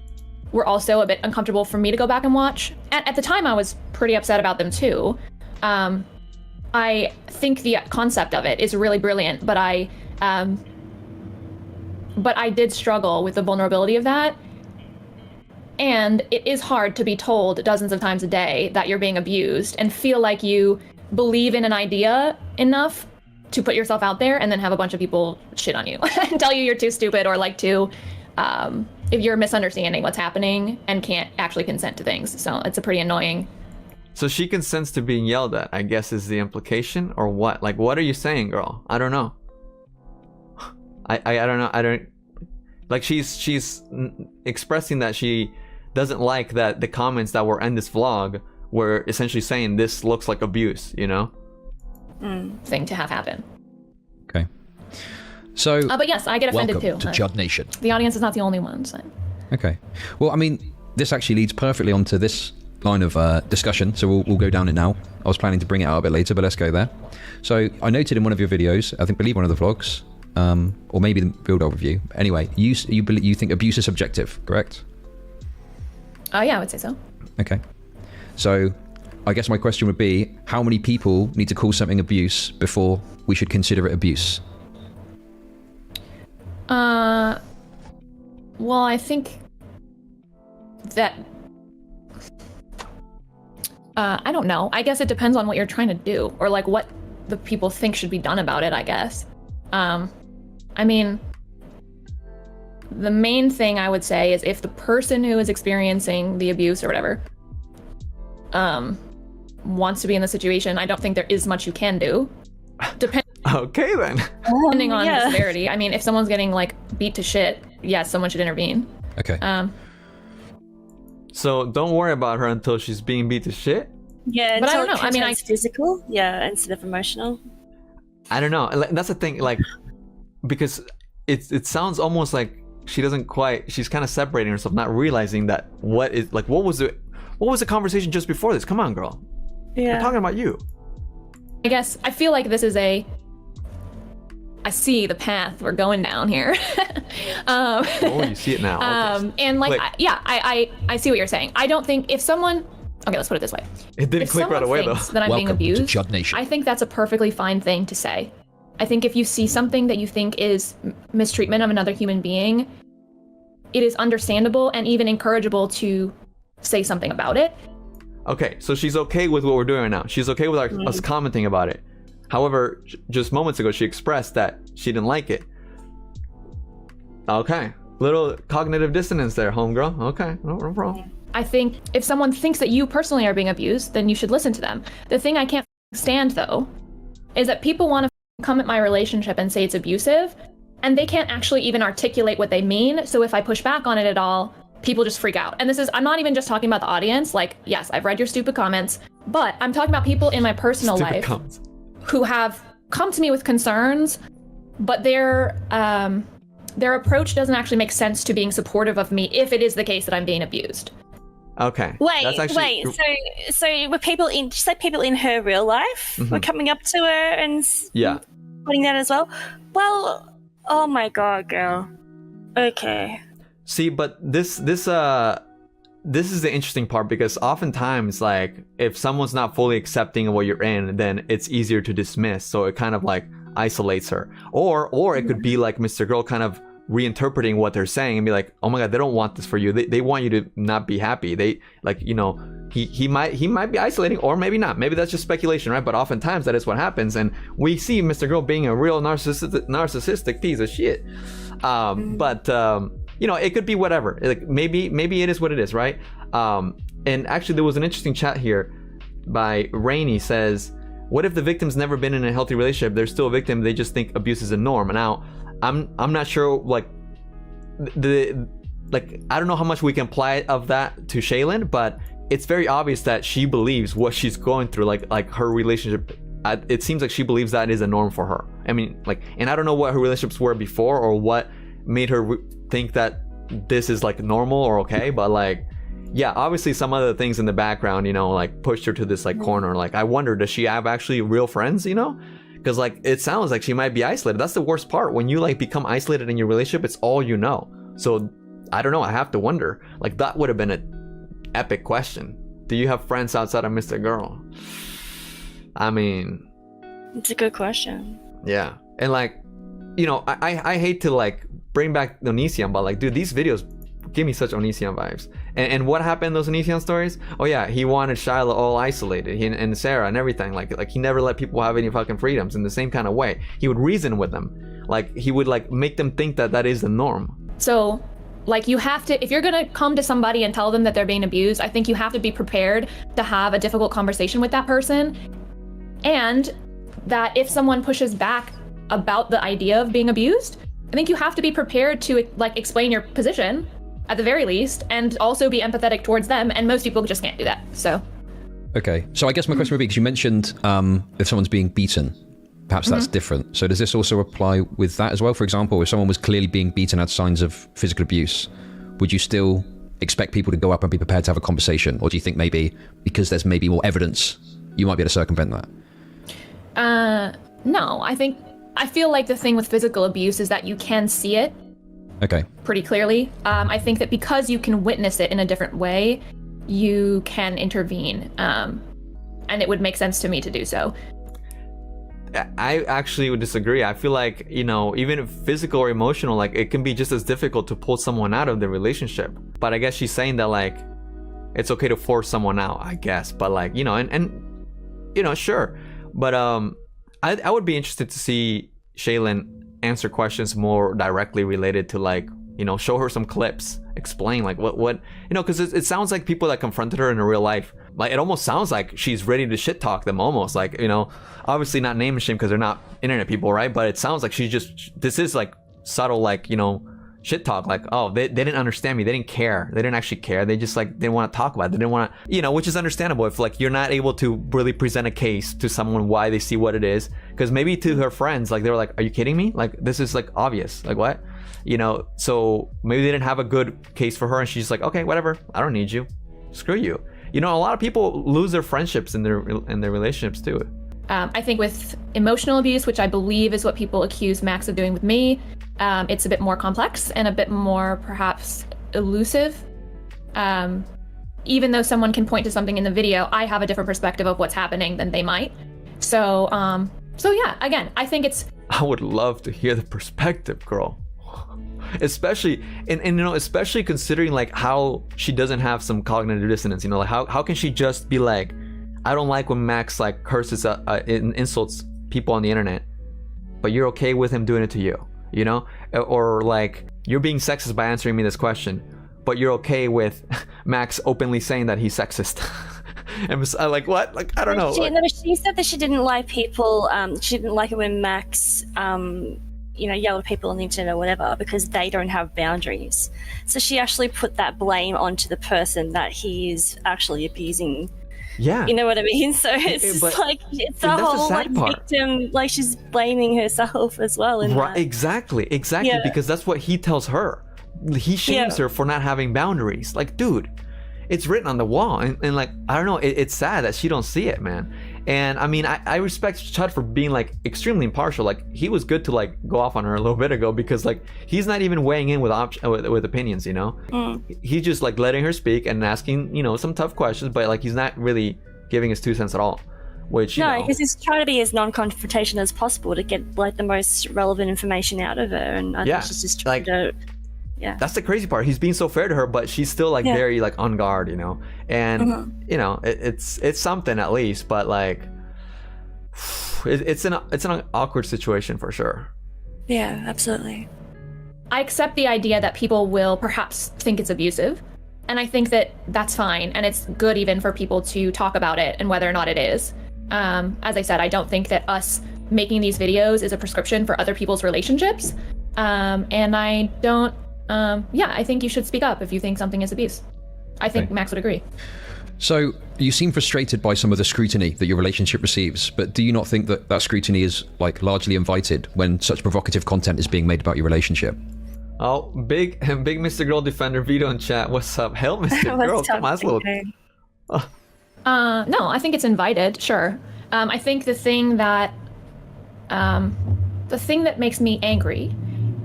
were also a bit uncomfortable for me to go back and watch. At the time, I was pretty upset about them too. I think the concept of it is really brilliant, but I did struggle with the vulnerability of that. And it is hard to be told dozens of times a day that you're being abused and feel like you believe in an idea enough to put yourself out there and then have a bunch of people shit on you and tell you you're too stupid or like too, if you're misunderstanding what's happening and can't actually consent to things. So it's a pretty annoying. So she consents to being yelled at, I guess is the implication, or what? Like, what are you saying, girl? I don't know. I don't know. I don't, like she's expressing that she doesn't like that the comments that were in this vlog were essentially saying this looks like abuse, you know? Thing to have happen. Okay. So, but yes, I get offended welcome too. to Chud Nation. The audience is not the only one. So. Okay. Well, I mean, this actually leads perfectly onto this line of discussion, so we'll go down it now. I was planning to bring it out a bit later, but let's go there. So, I noted in one of your videos, I believe one of the vlogs, or maybe the build overview. Anyway, you think abuse is subjective, correct? Yeah, I would say so. Okay. So, I guess my question would be, how many people need to call something abuse before we should consider it abuse? Well, I think that I don't know. I guess it depends on what you're trying to do, or like what the people think should be done about it, I guess. I mean, the main thing I would say is if the person who is experiencing the abuse or whatever wants to be in the situation, I don't think there is much you can do. Okay then. Depending on the severity. I mean, if someone's getting like beat to shit, yes, someone should intervene. Okay. So don't worry about her until she's being beat to shit? Yeah, but I don't know. I mean, it's physical, instead of emotional. I don't know. That's the thing, like, because it sounds almost like she doesn't quite. She's kind of separating herself, not realizing that what was the conversation just before this? Come on, girl. Yeah. We're talking about you. I guess I feel like this is I see the path we're going down here. Oh, you see it now. Okay. And like, I see what you're saying. I don't think if someone, okay, let's put it this way. It didn't click right away though. That I'm being abused, I think that's a perfectly fine thing to say. I think if you see something that you think is mistreatment of another human being, it is understandable and even encourageable to say something about it. Okay, so she's okay with what we're doing right now. She's okay with us commenting about it. However, just moments ago, she expressed that she didn't like it. Okay, little cognitive dissonance there, homegirl. Okay, no problem. I think if someone thinks that you personally are being abused, then you should listen to them. The thing I can't stand, though, is that people want to come at my relationship and say it's abusive, and they can't actually even articulate what they mean. So if I push back on it at all, people just freak out. And this is, I'm not even just talking about the audience. Like, yes, I've read your stupid comments, but I'm talking about people in my personal life who have come to me with concerns, but their approach doesn't actually make sense to being supportive of me if it is the case that I'm being abused. Okay. Wait. So were people in? Did you say people in her real life were coming up to her and putting that as well? Well, oh my god, girl. Okay. See, but this is the interesting part, because oftentimes, like, if someone's not fully accepting of what you're in, then it's easier to dismiss. So it kind of like isolates her, or it could be like Mr. Girl kind of reinterpreting what they're saying and be like, oh my god, they don't want this for you. They want you to not be happy. They, like, you know, he might be isolating, or maybe not. Maybe that's just speculation, right? But oftentimes that is what happens, and we see Mr. Girl being a real narcissistic piece of shit. You know, it could be whatever. Like, maybe it is what it is, right? And actually, there was an interesting chat here by Rainey. Says, what if the victim's never been in a healthy relationship? They're still a victim. They just think abuse is a norm. And now, I'm not sure, like, I don't know how much we can apply of that to Shaelin, but it's very obvious that she believes what she's going through, like her relationship. It seems like she believes that is a norm for her. I mean, like, and I don't know what her relationships were before or what made her think that this is like normal or okay, but like, yeah, obviously some other things in the background, you know, like pushed her to this like corner. Like, I wonder, does she have actually real friends, you know? Because like, it sounds like she might be isolated. That's the worst part. When you like become isolated in your relationship, it's all you know. So I don't know, I have to wonder. Like, that would have been an epic question. Do you have friends outside of Mr. Girl? I mean, it's a good question. Yeah. And like, you know, I hate to like bring back Onision, but like, dude, these videos give me such Onision vibes. And what happened in those Onision stories? Oh yeah, he wanted Shiloh all isolated, he and Sarah and everything. Like he never let people have any fucking freedoms. In the same kind of way, he would reason with them. Like, he would like make them think that that is the norm. So, like, you have to, if you're gonna come to somebody and tell them that they're being abused, I think you have to be prepared to have a difficult conversation with that person. And that if someone pushes back about the idea of being abused, I think you have to be prepared to like explain your position at the very least, and also be empathetic towards them. And most people just can't do that. So. Okay. So I guess my question would be, because you mentioned if someone's being beaten, perhaps that's different. So does this also apply with that as well? For example, if someone was clearly being beaten, had signs of physical abuse, would you still expect people to go up and be prepared to have a conversation? Or do you think maybe because there's maybe more evidence, you might be able to circumvent that? No, I feel like the thing with physical abuse is that you can see it pretty clearly. I think that because you can witness it in a different way, you can intervene. And it would make sense to me to do so. I actually would disagree. I feel like, you know, even if physical or emotional, like, it can be just as difficult to pull someone out of the relationship. But I guess she's saying that, like, it's okay to force someone out, I guess. But like, you know, and you know, sure. But I would be interested to see Shaelin answer questions more directly related to, like, you know, show her some clips, explain like what you know, because it sounds like people that confronted her in her real life, like, it almost sounds like she's ready to shit talk them almost, like, you know, obviously not name and shame because they're not internet people, right? But it sounds like this is like subtle, like, you know, shit talk, like, oh, they didn't understand me, they didn't care, they didn't actually care, they just like didn't want to talk about it, they didn't want to, you know, which is understandable if like you're not able to really present a case to someone why they see what it is, because maybe to her friends, like, they were like, are you kidding me, like, this is like obvious, like, what, you know, so maybe they didn't have a good case for her, and she's like, okay, whatever, I don't need you, screw you. You know, a lot of people lose their friendships in their relationships too. I think with emotional abuse, which I believe is what people accuse Max of doing with me, it's a bit more complex and a bit more perhaps elusive. Even though someone can point to something in the video, I have a different perspective of what's happening than they might. So yeah, again, I think it's... I would love to hear the perspective, girl. Especially, and you know, especially considering like how she doesn't have some cognitive dissonance, you know, like how can she just be like, I don't like when Max like curses and insults people on the internet, but you're okay with him doing it to you, you know? Or like, you're being sexist by answering me this question, but you're okay with Max openly saying that he's sexist. And I like, what? Like, I don't know. She said that she didn't like people, she didn't like it when Max, you know, yell at people on the internet or whatever because they don't have boundaries. So she actually put that blame onto the person that he's actually abusing. Yeah. You know what I mean? So it's just like, it's a whole like victim, like she's blaming herself as well. In right, that. Exactly, yeah. Because that's what he tells her. He shames her for not having boundaries. Like, dude, it's written on the wall. And like, I don't know, it's sad that she don't see it, man. And I mean, I respect Chud for being like extremely impartial. Like, he was good to like go off on her a little bit ago because like he's not even weighing in with opinions, you know. He's just like letting her speak and asking, you know, some tough questions, but like he's not really giving his 2 cents at all. Which no, because he's trying to be as non-confrontational as possible to get like the most relevant information out of her, and I think she's just trying to. Yeah. That's the crazy part. He's being so fair to her, but she's still like very like on guard, you know. And you know, it's something at least, but like it's an awkward situation for sure. Yeah, absolutely. I accept the idea that people will perhaps think it's abusive, and I think that that's fine, and it's good even for people to talk about it and whether or not it is. As I said, I don't think that us making these videos is a prescription for other people's relationships, and I don't. I think you should speak up if you think something is abuse. I think Max would agree. So you seem frustrated by some of the scrutiny that your relationship receives, but do you not think that that scrutiny is like largely invited when such provocative content is being made about your relationship? Oh, big Mr. Girl Defender Vito in chat. What's up? Hell, Mr. Girl, come on, no, I think it's invited. Sure. I think the thing that makes me angry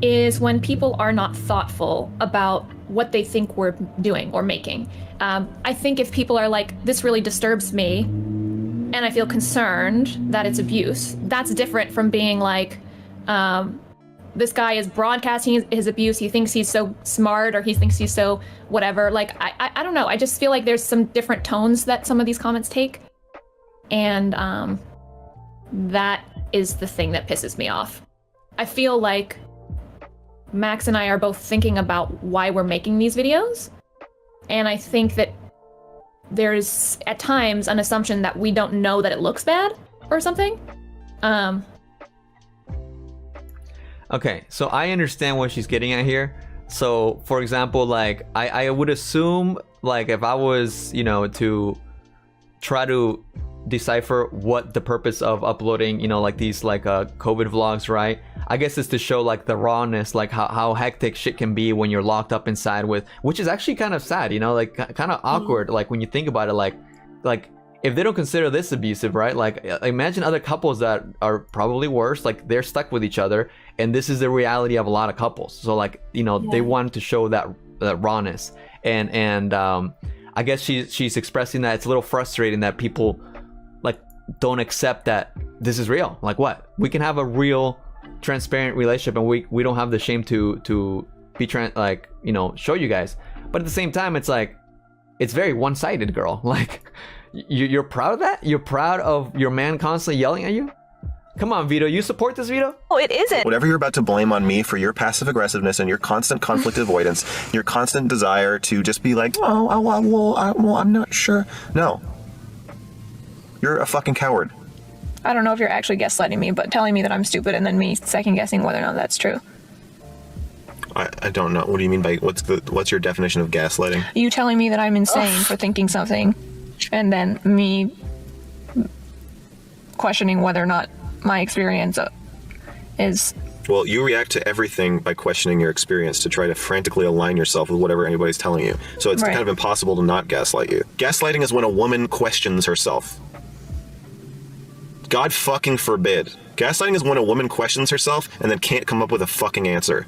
is when people are not thoughtful about what they think we're doing or making. I think if people are like, this really disturbs me, and I feel concerned that it's abuse, that's different from being like, this guy is broadcasting his abuse, he thinks he's so smart, or he thinks he's so whatever. Like, I don't know, I just feel like there's some different tones that some of these comments take. And that is the thing that pisses me off. I feel like Max and I are both thinking about why we're making these videos, and I think that there's at times an assumption that we don't know that it looks bad or something. Okay, so I understand what she's getting at here. So for example, like I would assume like if I was, you know, to try to decipher what the purpose of uploading, you know, like these like COVID vlogs, right? I guess it's to show like the rawness, like how hectic shit can be when you're locked up inside with, which is actually kind of sad, you know, like kind of awkward, like when you think about it, like if they don't consider this abusive, right? Like imagine other couples that are probably worse, like they're stuck with each other, and this is the reality of a lot of couples. So like, you know, they want to show that rawness, and I guess she's expressing that it's a little frustrating that people like don't accept that this is real. Like, what? We can have a real transparent relationship, and we don't have the shame to be like, you know, show you guys. But at the same time, it's like, it's very one-sided, girl. Like, you're proud of that? You're proud of your man constantly yelling at you? Come on, Vito, you support this, Vito? Oh, it isn't. Whatever you're about to blame on me for your passive aggressiveness and your constant conflict avoidance, your constant desire to just be like, I'm not sure. No. You're a fucking coward. I don't know if you're actually gaslighting me, but telling me that I'm stupid and then me second guessing whether or not that's true. I don't know. What do you mean by what's your definition of gaslighting? You telling me that I'm insane for thinking something, and then me questioning whether or not my experience is... Well, you react to everything by questioning your experience to try to frantically align yourself with whatever anybody's telling you. So it's kind of impossible to not gaslight you. Gaslighting is when a woman questions herself. God fucking forbid. Gaslighting is when a woman questions herself and then can't come up with a fucking answer.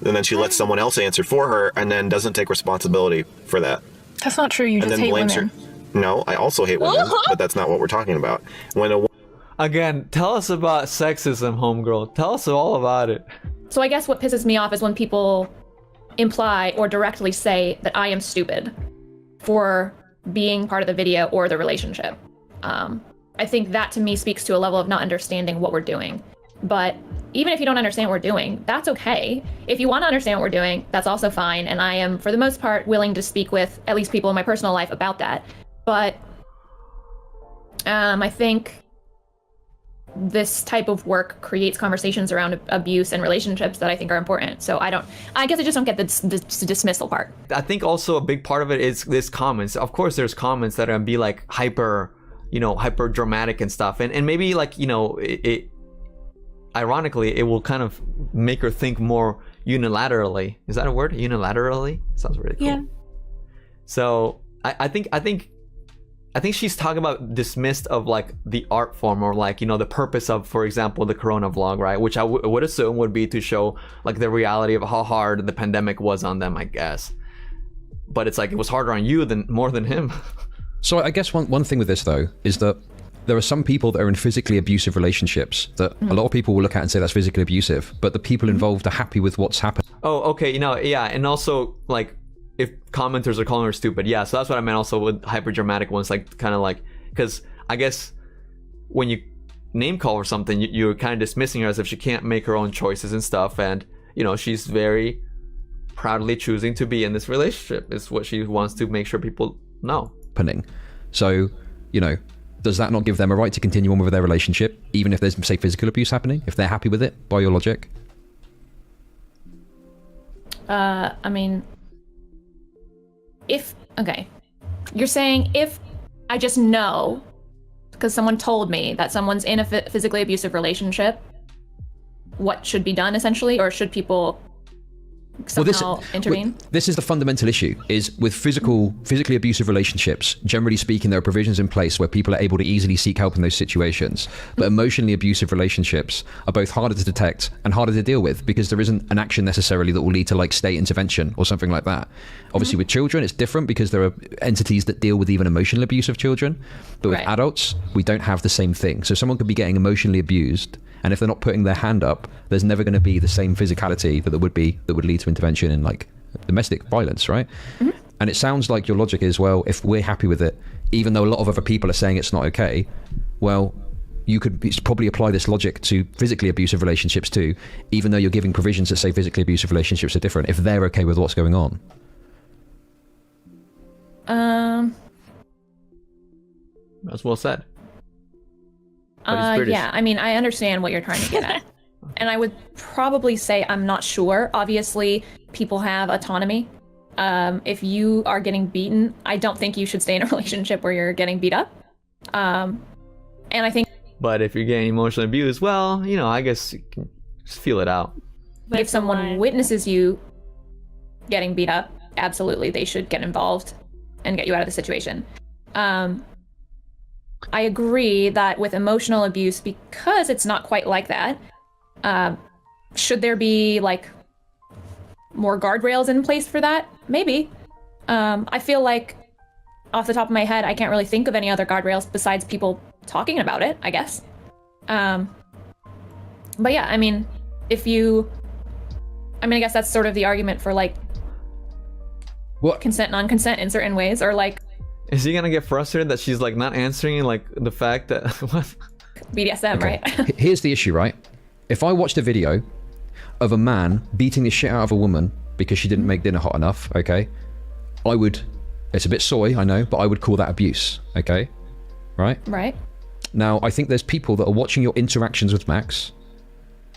And then she lets someone else answer for her and then doesn't take responsibility for that. That's not true. You And just then hate blames women. her. No, I also hate women, but that's not what we're talking about. When a Again, tell us about sexism, homegirl. Tell us all about it. So I guess what pisses me off is when people imply or directly say that I am stupid for being part of the video or the relationship. I think that to me speaks to a level of not understanding what we're doing. But even if you don't understand what we're doing, that's okay. If you want to understand what we're doing, that's also fine. And I am, for the most part, willing to speak with at least people in my personal life about that. But I think this type of work creates conversations around abuse and relationships that I think are important. So I guess I just don't get the dismissal part. I think also a big part of it is this comments. Of course, there's comments that are gonna be like hyper dramatic and stuff. And maybe like, it ironically, it will kind of make her think more unilaterally. Is that a word? Unilaterally? Sounds really cool. Yeah. So I think she's talking about dismissed of like the art form or like, the purpose of, for example, the Corona vlog, right? Which I would assume would be to show like the reality of how hard the pandemic was on them, I guess. But it's like, it was harder on you more than him. So I guess one thing with this though, is that there are some people that are in physically abusive relationships that a lot of people will look at and say that's physically abusive, but the people involved are happy with what's happened. Oh, okay. Yeah. And also like, if commenters are calling her stupid, yeah, so that's what I meant also with hyper dramatic ones, like kind of like, because I guess when you name call her something, you're kind of dismissing her as if she can't make her own choices and stuff, and she's very proudly choosing to be in this relationship is what she wants to make sure people know. So does that not give them a right to continue on with their relationship, even if there's, say, physical abuse happening, if they're happy with it by your logic? I mean, you're saying if I just know because someone told me that someone's in a physically abusive relationship, what should be done essentially, or should people somehow intervene? This is the fundamental issue, is with physically abusive relationships, generally speaking, there are provisions in place where people are able to easily seek help in those situations. But emotionally abusive relationships are both harder to detect and harder to deal with because there isn't an action necessarily that will lead to like state intervention or something like that. Obviously with children, it's different because there are entities that deal with even emotional abuse of children. But with adults, we don't have the same thing. So someone could be getting emotionally abused, and if they're not putting their hand up, there's never going to be the same physicality that would lead to intervention in like domestic violence, right? And it sounds like your logic is, well, if we're happy with it, even though a lot of other people are saying it's not okay, well, you could probably apply this logic to physically abusive relationships too, even though you're giving provisions that say physically abusive relationships are different, if they're okay with what's going on. That's well said. Yeah, I mean, I understand what you're trying to get at. And I would probably say I'm not sure. Obviously, people have autonomy. If you are getting beaten, I don't think you should stay in a relationship where you're getting beat up. And I think... But if you're getting emotionally abused, well, I guess you can just feel it out. But if someone witnesses you getting beat up, absolutely, they should get involved and get you out of the situation. I agree that with emotional abuse, because it's not quite like that, should there be like more guardrails in place for that? Maybe. I feel like off the top of my head, I can't really think of any other guardrails besides people talking about it, I guess. But yeah, I mean, I guess that's sort of the argument for like consent, non-consent in certain ways, or like... Is he gonna get frustrated that she's like not answering like the fact that what? BDSM, okay. Right? Here's the issue, right? If I watched a video of a man beating the shit out of a woman because she didn't make dinner hot enough, okay, I would, it's a bit soy, I know, but I would call that abuse, okay? Right? Right. Now, I think there's people that are watching your interactions with Max,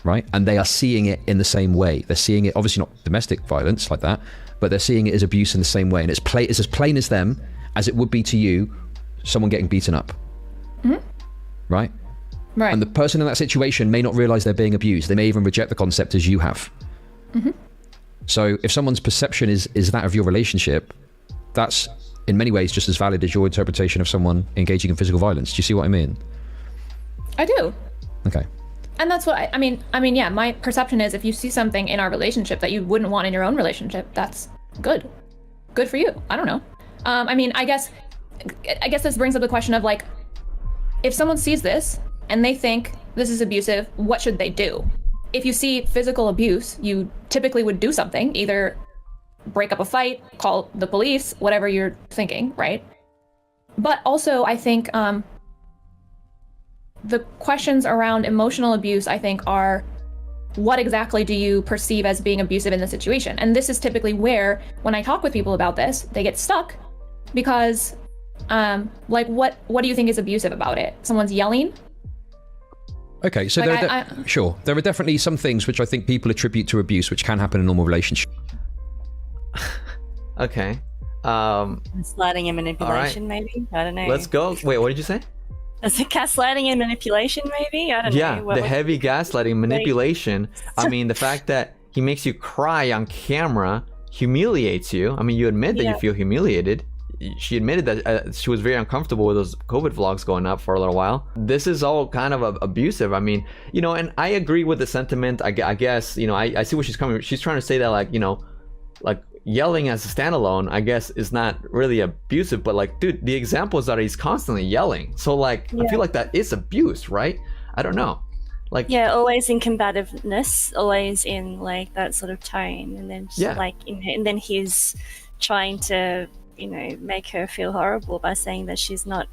right? And they are seeing it in the same way. They're seeing it, obviously not domestic violence like that, but they're seeing it as abuse in the same way. And it's as plain as them as it would be to you, someone getting beaten up. Right? Right. And the person in that situation may not realize they're being abused. They may even reject the concept as you have. So if someone's perception is that of your relationship, that's in many ways just as valid as your interpretation of someone engaging in physical violence. Do you see what I mean? I do. Okay. And that's what I mean, yeah, my perception is if you see something in our relationship that you wouldn't want in your own relationship, that's good. Good for you. I don't know. I guess this brings up the question of like, if someone sees this and they think this is abusive, what should they do? If you see physical abuse, you typically would do something, either break up a fight, call the police, whatever you're thinking, right? But also, I think the questions around emotional abuse, I think, are what exactly do you perceive as being abusive in the situation? And this is typically where, when I talk with people about this, they get stuck because, like, what do you think is abusive about it? Someone's yelling? Okay, so like sure, there are definitely some things which I think people attribute to abuse which can happen in normal relationships. Okay. Gaslighting and manipulation, maybe? I don't know. Let's go. Wait, what did you say? Is it gaslighting and manipulation, maybe? I don't know. Yeah, the heavy gaslighting, manipulation. I mean, the fact that he makes you cry on camera humiliates you. I mean, you admit that you feel humiliated. She admitted that she was very uncomfortable with those COVID vlogs going up for a little while. This is all kind of abusive. I mean, you know, and I agree with the sentiment. I guess, you know, I see where she's coming. She's trying to say that, like, you know, like yelling as a standalone, I guess, is not really abusive. But like, dude, the example is that he's constantly yelling. So like, I feel like that is abuse, right? I don't know. Like, yeah, always in combativeness, always in like that sort of tone, and then just, like, and then he's trying to, you know, make her feel horrible by saying that she's not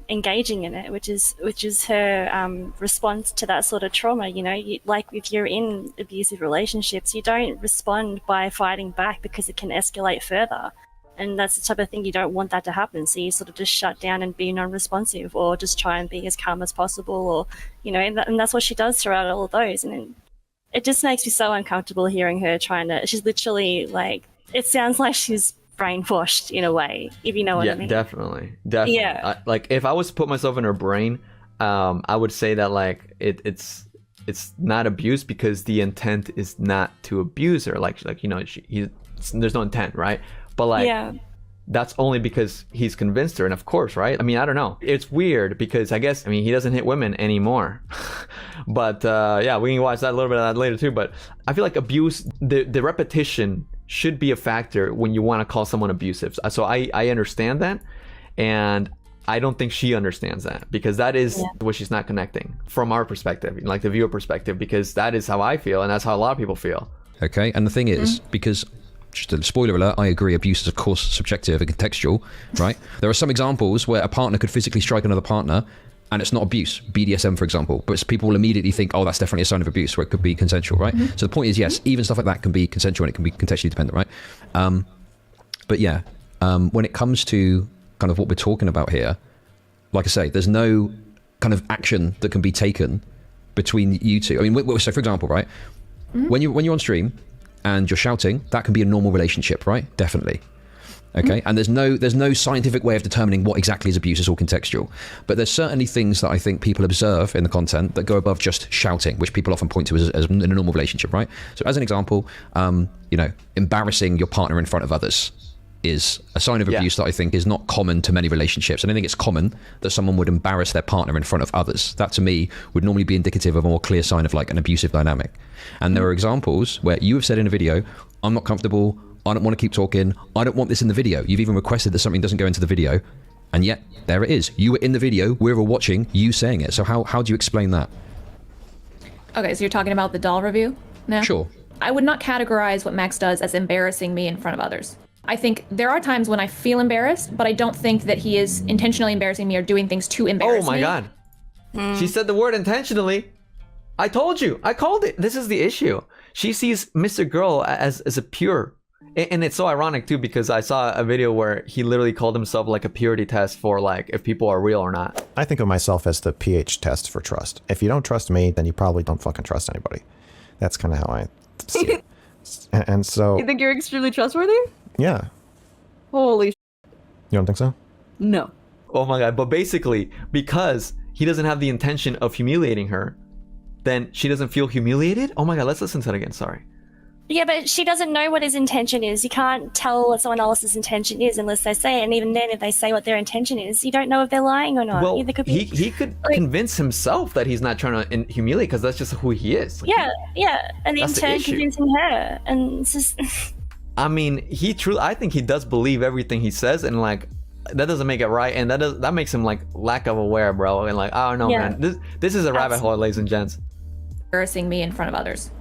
engaging in it, which is her response to that sort of trauma. You know, like if you're in abusive relationships, you don't respond by fighting back because it can escalate further, and that's the type of thing you don't want that to happen. So you sort of just shut down and be non-responsive, or just try and be as calm as possible, or, you know, and that's what she does throughout all of those. And it just makes me so uncomfortable hearing her trying to. She's literally like, it sounds like she's brainwashed in a way, if you know what I mean. Definitely. Yeah. Like, if I was to put myself in her brain, I would say that like it's not abuse because the intent is not to abuse her. Like you know, there's no intent, right? But like, that's only because he's convinced her, and of course, right? I mean, I don't know. It's weird because I guess, I mean, he doesn't hit women anymore. But yeah, we can watch that a little bit of that later too. But I feel like abuse, the repetition should be a factor when you want to call someone abusive. So I understand that, and I don't think she understands that, because that is what she's not connecting from our perspective, like the viewer perspective, because that is how I feel, and that's how a lot of people feel. Okay, and the thing is, because, just a spoiler alert, I agree, abuse is of course subjective and contextual, right? There are some examples where a partner could physically strike another partner and it's not abuse, BDSM for example, but people will immediately think, oh, that's definitely a sign of abuse, where it could be consensual, right? So the point is, yes, even stuff like that can be consensual and it can be contextually dependent, right? But yeah, when it comes to kind of what we're talking about here, like I say, there's no kind of action that can be taken between you two. I mean, so for example, right, when you're on stream and you're shouting, that can be a normal relationship, right? Definitely. Okay, and there's no scientific way of determining what exactly is abuse. It's all contextual. But there's certainly things that I think people observe in the content that go above just shouting, which people often point to as in a normal relationship, right? So as an example, you know, embarrassing your partner in front of others is a sign of abuse that I think is not common to many relationships. I don't think it's common that someone would embarrass their partner in front of others. That to me would normally be indicative of a more clear sign of like an abusive dynamic. And there are examples where you have said in a video, I'm not comfortable, I don't want to keep talking, I don't want this in the video. You've even requested that something doesn't go into the video, and yet there it is. You were in the video, we were watching you saying it. So how do you explain that? Okay, so you're talking about the doll review now? Sure. I would not categorize what Max does as embarrassing me in front of others. I think there are times when I feel embarrassed, but I don't think that he is intentionally embarrassing me or doing things to embarrass me. Oh my god. She said the word intentionally. I told you. I called it. This is the issue. She sees Mr. Girl as a pure. And it's so ironic too, because I saw a video where he literally called himself like a purity test for like if people are real or not. I think of myself as the pH test for trust. If you don't trust me, then you probably don't fucking trust anybody. That's kind of how I see it. And so... You think you're extremely trustworthy? Yeah. Holy shit. You don't think so? No. Oh my god. But basically, because he doesn't have the intention of humiliating her, then she doesn't feel humiliated? Oh my god, let's listen to that again, sorry. Yeah, but she doesn't know what his intention is. You can't tell what someone else's intention is unless they say it. And even then, if they say what their intention is, you don't know if they're lying or not. Well, Either could be, he could convince himself that he's not trying to humiliate because that's just who he is. Like, yeah. And in turn, convincing her. And it's just... I mean, I think he does believe everything he says, and like, that doesn't make it right, and that makes him like lack of aware, bro. And like, I don't know, man. This is a rabbit hole, ladies and gents. Embarrassing me in front of others.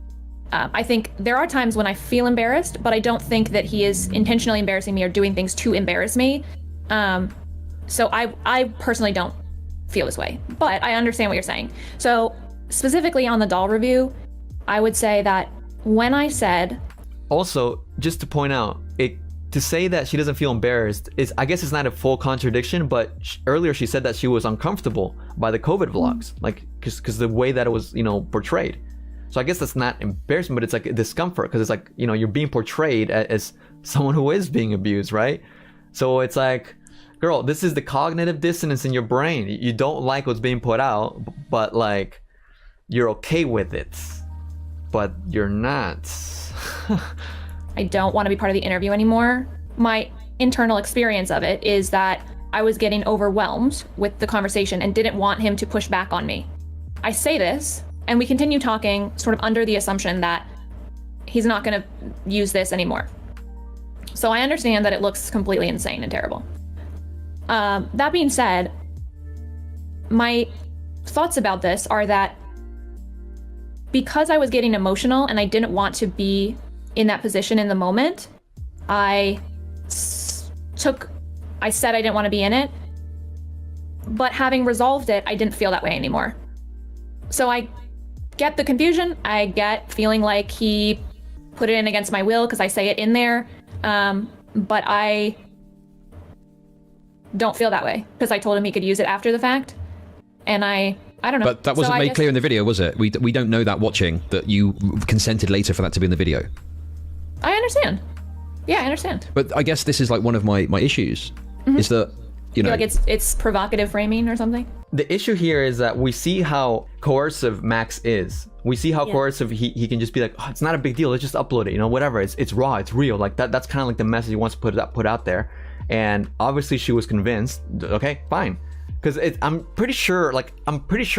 I think there are times when I feel embarrassed, but I don't think that he is intentionally embarrassing me or doing things to embarrass me. So I personally don't feel this way, but I understand what you're saying. So specifically on the doll review, I would say that when I said... Also, just to point out, to say that she doesn't feel embarrassed is, I guess it's not a full contradiction, but earlier she said that she was uncomfortable by the COVID vlogs, like, because the way that it was, portrayed. So I guess that's not embarrassment, but it's like a discomfort, because it's like, you're being portrayed as someone who is being abused, right? So it's like, girl, this is the cognitive dissonance in your brain. You don't like what's being put out, but like, you're okay with it, but you're not. I don't want to be part of the interview anymore. My internal experience of it is that I was getting overwhelmed with the conversation and didn't want him to push back on me. I say this, and we continue talking sort of under the assumption that he's not going to use this anymore. So I understand that it looks completely insane and terrible. That being said, my thoughts about this are that because I was getting emotional and I didn't want to be in that position in the moment, I said I didn't want to be in it, but having resolved it, I didn't feel that way anymore. So I get the confusion. I get feeling like he put it in against my will because I say it in there, but I don't feel that way because I told him he could use it after the fact, and I don't know. But that wasn't made clear in the video, was it? We don't know that watching, that you consented later for that to be in the video. I understand. Yeah, I understand. But I guess this is like one of my issues, is that, you know, like it's provocative framing or something. The issue here is that we see how coercive Max is. We see how coercive he can just be like, oh, it's not a big deal, let's just upload it, whatever. It's raw, it's real. Like that's kind of like the message he wants to put out there. And obviously she was convinced. Okay, fine. Because I'm pretty sure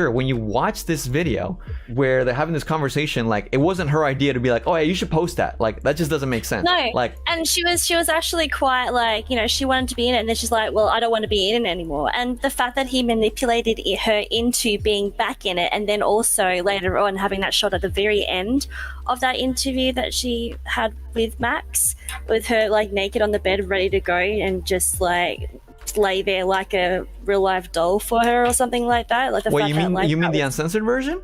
when you watch this video where they're having this conversation, like, it wasn't her idea to be like, oh yeah, you should post that. Like, that just doesn't make sense. No, like, and she was actually quite like, she wanted to be in it, and then she's like, well, I don't want to be in it anymore. And the fact that he manipulated her into being back in it, and then also later on having that shot at the very end of that interview that she had with Max, with her like naked on the bed ready to go and just like lay there like a real life doll for her or something like that. Like the wait, fact you mean that, you mean the uncensored version?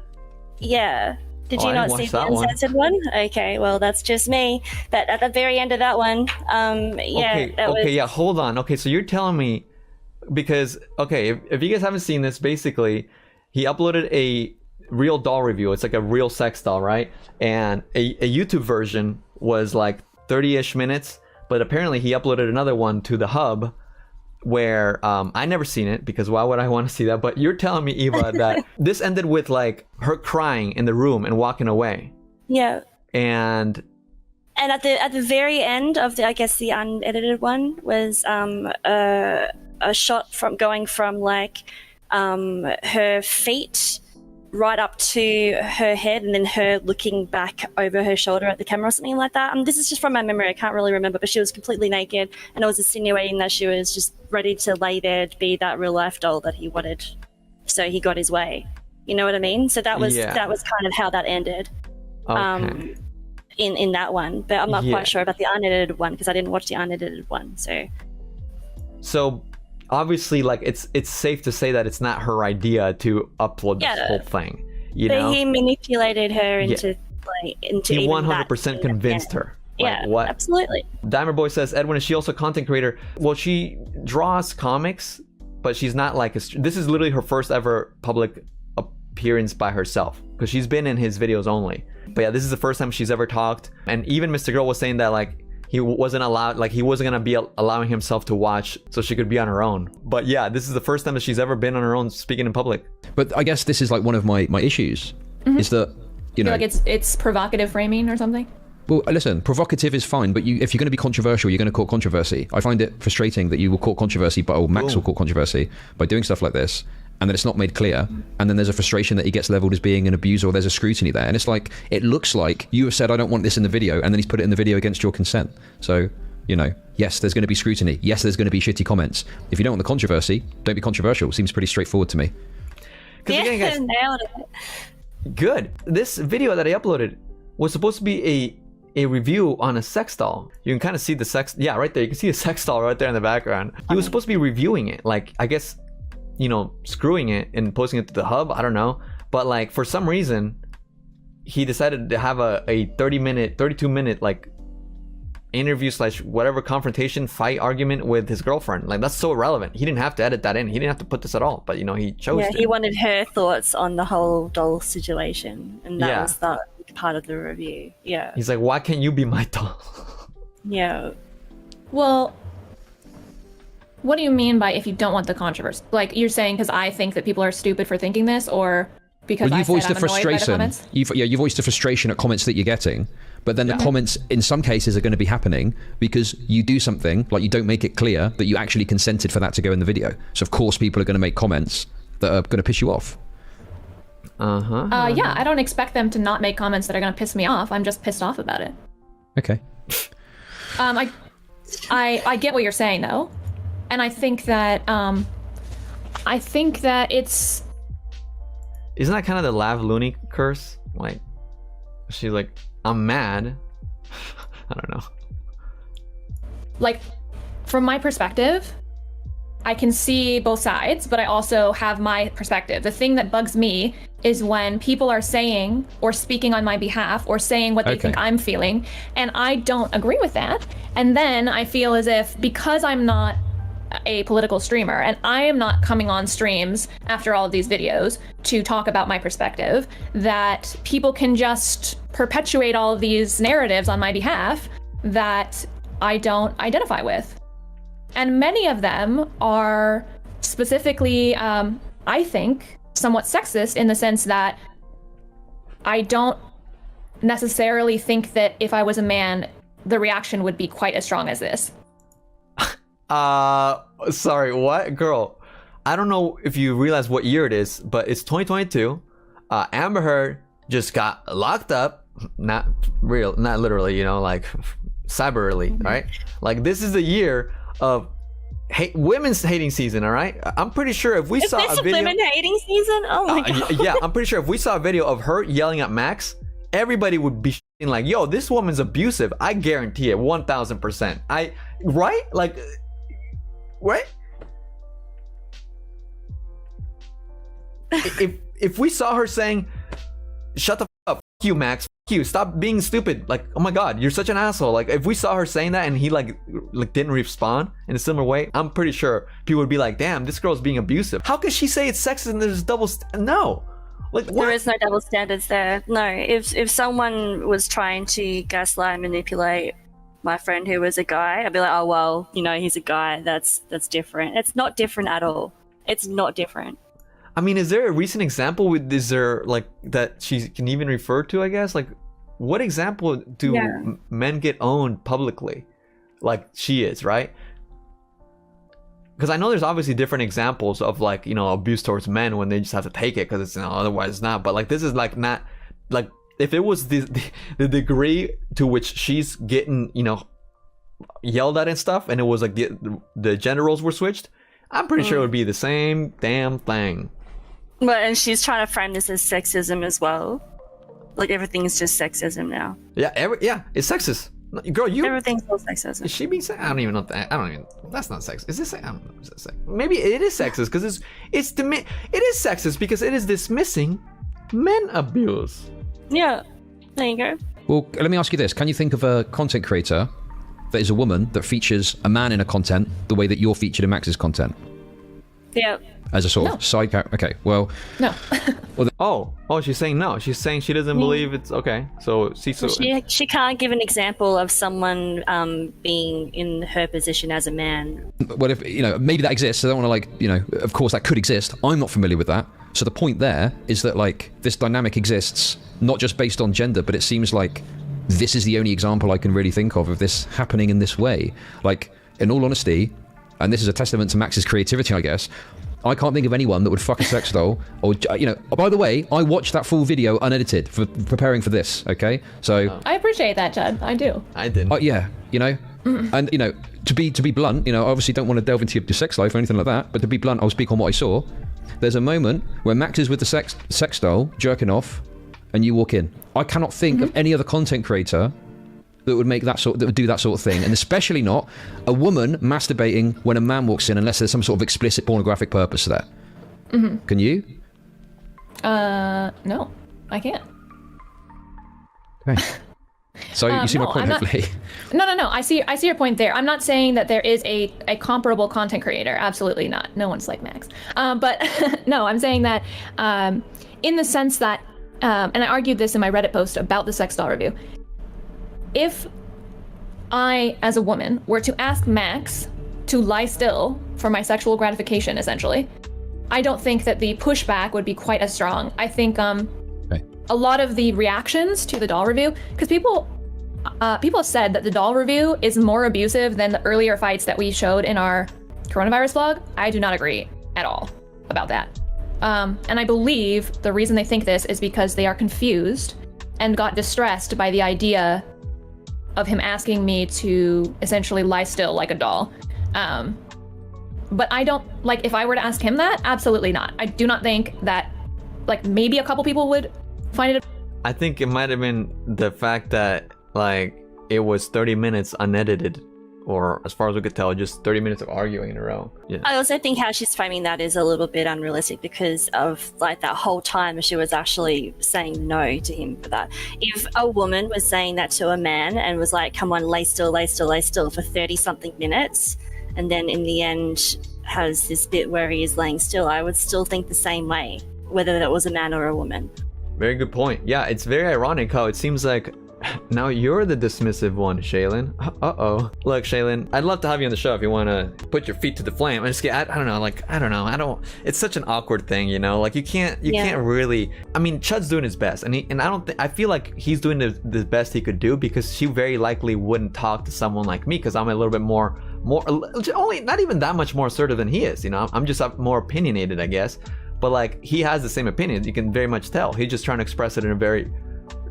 Yeah. Did you I not didn't see watch the that one. uncensored one? Okay, well that's just me. But at the very end of that one, yeah, hold on. Okay, so you're telling me, because if you guys haven't seen this, basically he uploaded a real doll review. It's like a real sex doll, right? And a YouTube version was like 30-ish minutes, but apparently he uploaded another one to the hub where I never seen it, because why would I want to see that? But you're telling me, Eva, that this ended with like her crying in the room and walking away. Yeah. And at the very end of the unedited one was a shot from going from like her feet right up to her head, and then her looking back over her shoulder at the camera or something like that. This is just from my memory, I can't really remember, but she was completely naked, and it was insinuating that she was just ready to lay there to be that real life doll that he wanted, so he got his way. You know what I mean? So that was kind of how that ended. Okay. In that one, but I'm not quite sure about the unedited one because I didn't watch the unedited one. So obviously, like, it's safe to say that it's not her idea to upload this whole thing. But he manipulated her into he 100% convinced her. Like, what? Absolutely. Dimer Boy says, Edwin, is she also a content creator? Well, she draws comics, but she's not like this is literally her first ever public appearance by herself, because she's been in his videos only. But yeah, this is the first time she's ever talked. And even Mr. Girl was saying that like he wasn't allowed, like he wasn't gonna be allowing himself to watch so she could be on her own. But yeah, this is the first time that she's ever been on her own speaking in public. But I guess this is like one of my issues, is that, like it's provocative framing or something. Well, listen, provocative is fine, but if you're going to be controversial, you're going to court controversy. I find it frustrating that you will court controversy, or Max will court controversy by doing stuff like this, and then it's not made clear, and then there's a frustration that he gets leveled as being an abuser, or there's a scrutiny there, and it's like, it looks like you have said, I don't want this in the video, and then he's put it in the video against your consent. So, you know, yes, there's going to be scrutiny. Yes, there's going to be shitty comments. If you don't want the controversy, don't be controversial. Seems pretty straightforward to me. Yeah, again, guys, nailed it. good. This video that I uploaded was supposed to be a review on a sex doll. You can kind of see the sex, yeah, right there. You can see a sex doll right there in the background. He was supposed to be reviewing it, like, I guess, you know, screwing it and posting it to the hub. I don't know, but like for some reason, he decided to have a 32-minute like interview / whatever confrontation, fight, argument with his girlfriend. Like, that's so irrelevant. He didn't have to edit that in. He didn't have to put this at all. But you know, he chose. Yeah, he wanted her thoughts on the whole doll situation, and that was the part of the review. Yeah. He's like, why can't you be my doll? Yeah. Well, what do you mean by if you don't want the controversy? Like, you're saying because I think that people are stupid for thinking this, or because you voiced I'm the frustration. comments? You voiced the frustration at comments that you're getting, but then the comments in some cases are going to be happening because you do something, like you don't make it clear that you actually consented for that to go in the video. So of course people are going to make comments that are going to piss you off. Yeah, I don't expect them to not make comments that are going to piss me off. I'm just pissed off about it. Okay. I get what you're saying though, and I think that it's. Isn't that kind of the Lav Looney curse? Like, she's like, I'm mad. I don't know. Like, from my perspective, I can see both sides, but I also have my perspective. The thing that bugs me is when people are saying or speaking on my behalf or saying what they think I'm feeling, and I don't agree with that. And then I feel as if because I'm not a political streamer and I am not coming on streams after all of these videos to talk about my perspective, that people can just perpetuate all of these narratives on my behalf that I don't identify with. And many of them are specifically, I think, somewhat sexist in the sense that I don't necessarily think that if I was a man, the reaction would be quite as strong as this. Sorry, what? Girl, I don't know if you realize what year it is, but it's 2022. Amber Heard just got locked up. Not literally, you know, like cyberly, right? Like, this is the year of women's hating season, all right? I'm pretty sure if we saw a video... women hating season? Oh my god. Yeah, I'm pretty sure if we saw a video of her yelling at Max, everybody would be like, yo, this woman's abusive. I guarantee it, 1000%. Right? Like... Right? if we saw her saying, shut the f up, f you, Max, f you, stop being stupid, like, oh my god, you're such an asshole. Like, if we saw her saying that and he like didn't respond in a similar way, I'm pretty sure people would be like, damn, this girl's being abusive. How could she say it's sexist and there's no? Like, what? There is no double standards there. No, if someone was trying to gaslight and manipulate my friend who was a guy, I'd be like, oh well, you know, he's a guy, that's different. It's not different at all. It's not different. I mean, is there a recent example is there like that she can even refer to, I guess? Like, what example do men get owned publicly like she is, right? Because I know there's obviously different examples of, like, you know, abuse towards men when they just have to take it because it's, you know, otherwise it's not. But like, this is like not like, if it was the degree to which she's getting, you know, yelled at and stuff, and it was like the gender roles were switched, I'm pretty sure it would be the same damn thing. But and she's trying to frame this as sexism as well. Like, everything's just sexism now. Yeah, it's sexist. Girl, everything's all sexism. Is she being sexist? I don't even know that. That's not sexist. Is this? Maybe it is sexist because it is sexist because it is dismissing men abuse. Yeah, there you go. Well, let me ask you this. Can you think of a content creator that is a woman that features a man in a content the way that you're featured in Max's content? Yeah. As a sort of side character? Okay, well... No. Oh, she's saying no. She's saying she doesn't believe it's... Okay, so... She can't give an example of someone being in her position as a man. Well, if, you know, maybe that exists. I don't want to, like, you know, of course that could exist. I'm not familiar with that. So the point there is that, like, this dynamic exists not just based on gender, but it seems like this is the only example I can really think of this happening in this way. Like, in all honesty, and this is a testament to Max's creativity, I guess, I can't think of anyone that would fuck a sex doll. Or, you know, by the way, I watched that full video unedited for preparing for this, okay? So I appreciate that, Chad. I do. I did. Yeah, you know, and, you know, to be blunt, you know, I obviously don't want to delve into your sex life or anything like that, but to be blunt, I'll speak on what I saw. There's a moment where Max is with the sex doll, jerking off, and you walk in. I cannot think of any other content creator that would do that sort of thing, and especially not a woman masturbating when a man walks in, unless there's some sort of explicit pornographic purpose there. Can you? No, I can't. Okay. So you see my point, hopefully. No. I see your point there. I'm not saying that there is a comparable content creator. Absolutely not. No one's like Max. But no, I'm saying that in the sense that, and I argued this in my Reddit post about the sex doll review. If I, as a woman, were to ask Max to lie still for my sexual gratification, essentially, I don't think that the pushback would be quite as strong. I think a lot of the reactions to the doll review, because people said that the doll review is more abusive than the earlier fights that we showed in our coronavirus vlog. I do not agree at all about that. And I believe the reason they think this is because they are confused and got distressed by the idea of him asking me to essentially lie still like a doll. But I don't, like, if I were to ask him that, absolutely not. I do not think that, like, maybe a couple people would find it. I think it might have been the fact that, like, it was 30 minutes unedited, or as far as we could tell, just 30 minutes of arguing in a row. Yeah. I also think how she's framing that is a little bit unrealistic because of, like, that whole time she was actually saying no to him for that. If a woman was saying that to a man and was like, come on, lay still, lay still, lay still for 30-something minutes, and then in the end has this bit where he is laying still, I would still think the same way, whether that was a man or a woman. Very good point. Yeah, it's very ironic how it seems like now you're the dismissive one, Shaelin. Uh-oh. Look, Shaelin, I'd love to have you on the show if you want to put your feet to the flame. I don't know. It's such an awkward thing, you know? Like, you can't really... I mean, Chud's doing his best, and I feel like he's doing the best he could do, because she very likely wouldn't talk to someone like me, because I'm a little bit more only not even that much more assertive than he is, you know? I'm just more opinionated, I guess. But, like, he has the same opinions. You can very much tell. He's just trying to express it in a very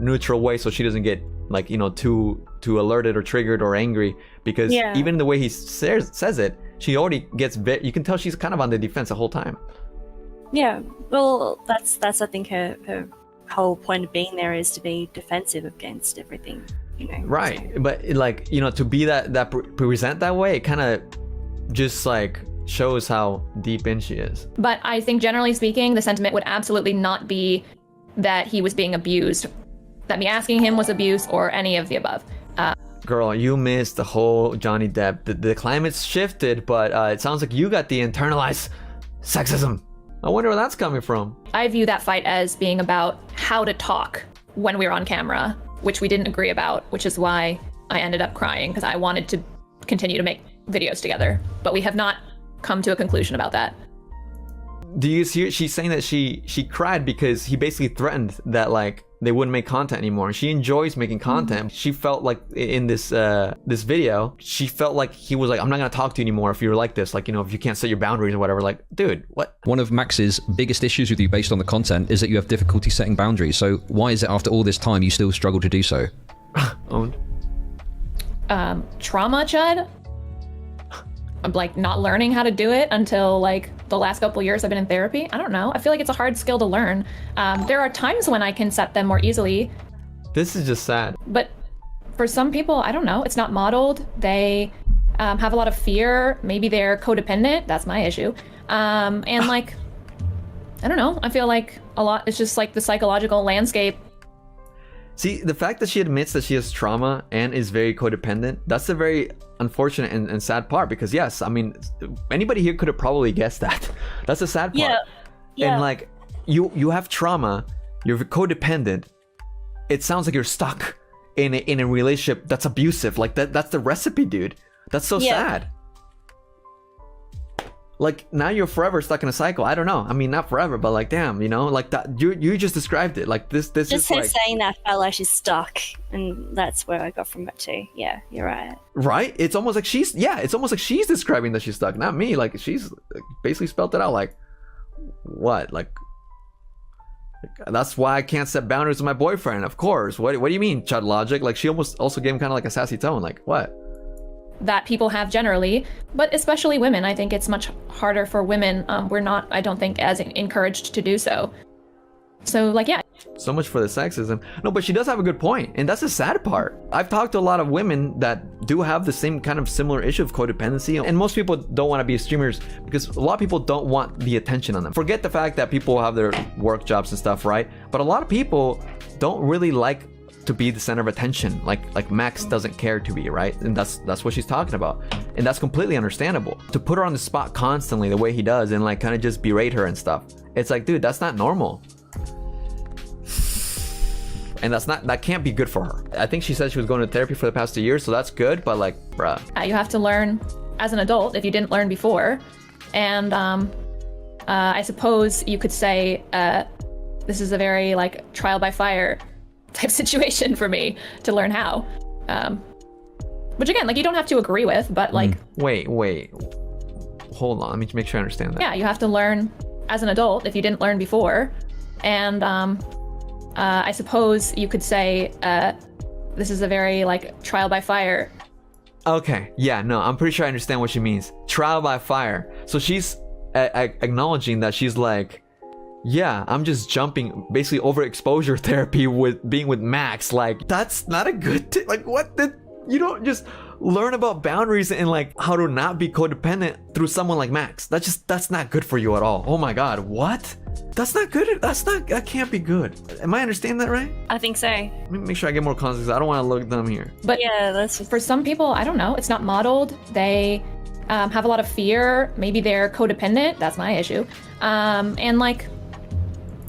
neutral way so she doesn't get, like, you know, too alerted or triggered or angry, because even the way he says it, she already gets you can tell she's kind of on the defense the whole time. Yeah, well, that's I think her whole point of being there is to be defensive against everything, you know. Right, so. But, like, you know, to be that present that way, it kind of just, like, shows how deep in she is. But I think generally speaking, the sentiment would absolutely not be that he was being abused, that me asking him was abuse, or any of the above. Girl, you missed the whole Johnny Depp. The climate's shifted, but it sounds like you got the internalized sexism. I wonder where that's coming from. I view that fight as being about how to talk when we were on camera, which we didn't agree about, which is why I ended up crying, because I wanted to continue to make videos together. But we have not come to a conclusion about that. Do you see? She's saying that she cried because he basically threatened that, like, they wouldn't make content anymore. She enjoys making content. She felt like in this video, she felt like he was like, I'm not gonna talk to you anymore if you're like this, like, you know, if you can't set your boundaries or whatever. Like, dude, what? One of Max's biggest issues with you based on the content is that you have difficulty setting boundaries. So why is it after all this time you still struggle to do so? Owned. Trauma, Chud. I'm, like, not learning how to do it until, like, the last couple years I've been in therapy. I don't know. I feel like it's a hard skill to learn. There are times when I can set them more easily. This is just sad. But for some people, I don't know. It's not modeled. They have a lot of fear. Maybe they're codependent. That's my issue. And, like, I don't know. I feel like a lot, it's just, like, the psychological landscape. See, the fact that she admits that she has trauma and is very codependent, that's a very unfortunate and sad part, because yes, I mean, anybody here could have probably guessed that. That's the sad part. Yeah. And, like, you have trauma, you're codependent. It sounds like you're stuck in a relationship that's abusive. Like, that's the recipe, dude. That's so sad. Like now you're forever stuck in a cycle. I don't know. I mean, not forever, but like, damn, you know, like that. You just described it. Like this Just is her like, saying that felt like she's stuck, and that's where I got from it too. Yeah, you're right. right. It's almost like she's describing that she's stuck, not me. Like she's basically spelled it out. Like what? Like that's why I can't set boundaries with my boyfriend. Of course. What do you mean, Chud Logic? Like she almost also gave him kind of like a sassy tone. Like what? That people have generally, but especially women. I think it's much harder for women. We're not, I don't think, as encouraged to do so. So, like, yeah. So much for the sexism. No, but she does have a good point, and that's the sad part. I've talked to a lot of women that do have the same kind of similar issue of codependency, and most people don't want to be streamers because a lot of people don't want the attention on them. Forget the fact that people have their work jobs and stuff, right? But a lot of people don't really like to be the center of attention, like Max doesn't care to be, right? And that's what she's talking about, and that's completely understandable. To put her on the spot constantly the way he does and like kind of just berate her and stuff, it's like, dude, that's not normal, and that can't be good for her. I think she said she was going to therapy for the past 2 years, so that's good, but like, bruh, You have to learn as an adult if you didn't learn before, and I suppose you could say this is a very like trial by fire type situation for me to learn how, which again, like, you don't have to agree with, but like, wait, hold on, let me make sure I understand that. Yeah, you have to learn as an adult if you didn't learn before, and I suppose you could say this is a very like trial by fire. Okay, yeah, no, I'm pretty sure I understand what she means. Trial by fire. So she's acknowledging that she's like, yeah, I'm just jumping basically overexposure therapy with being with Max. Like, that's not a good thing. Like, what? You don't just learn about boundaries and like how to not be codependent through someone like Max. That's not good for you at all. Oh my God, what? That's not good. That can't be good. Am I understanding that right? I think so. Let me make sure I get more context. I don't want to look dumb here. But yeah, that's just... for some people, I don't know. It's not modeled. They have a lot of fear. Maybe they're codependent. That's my issue. And like,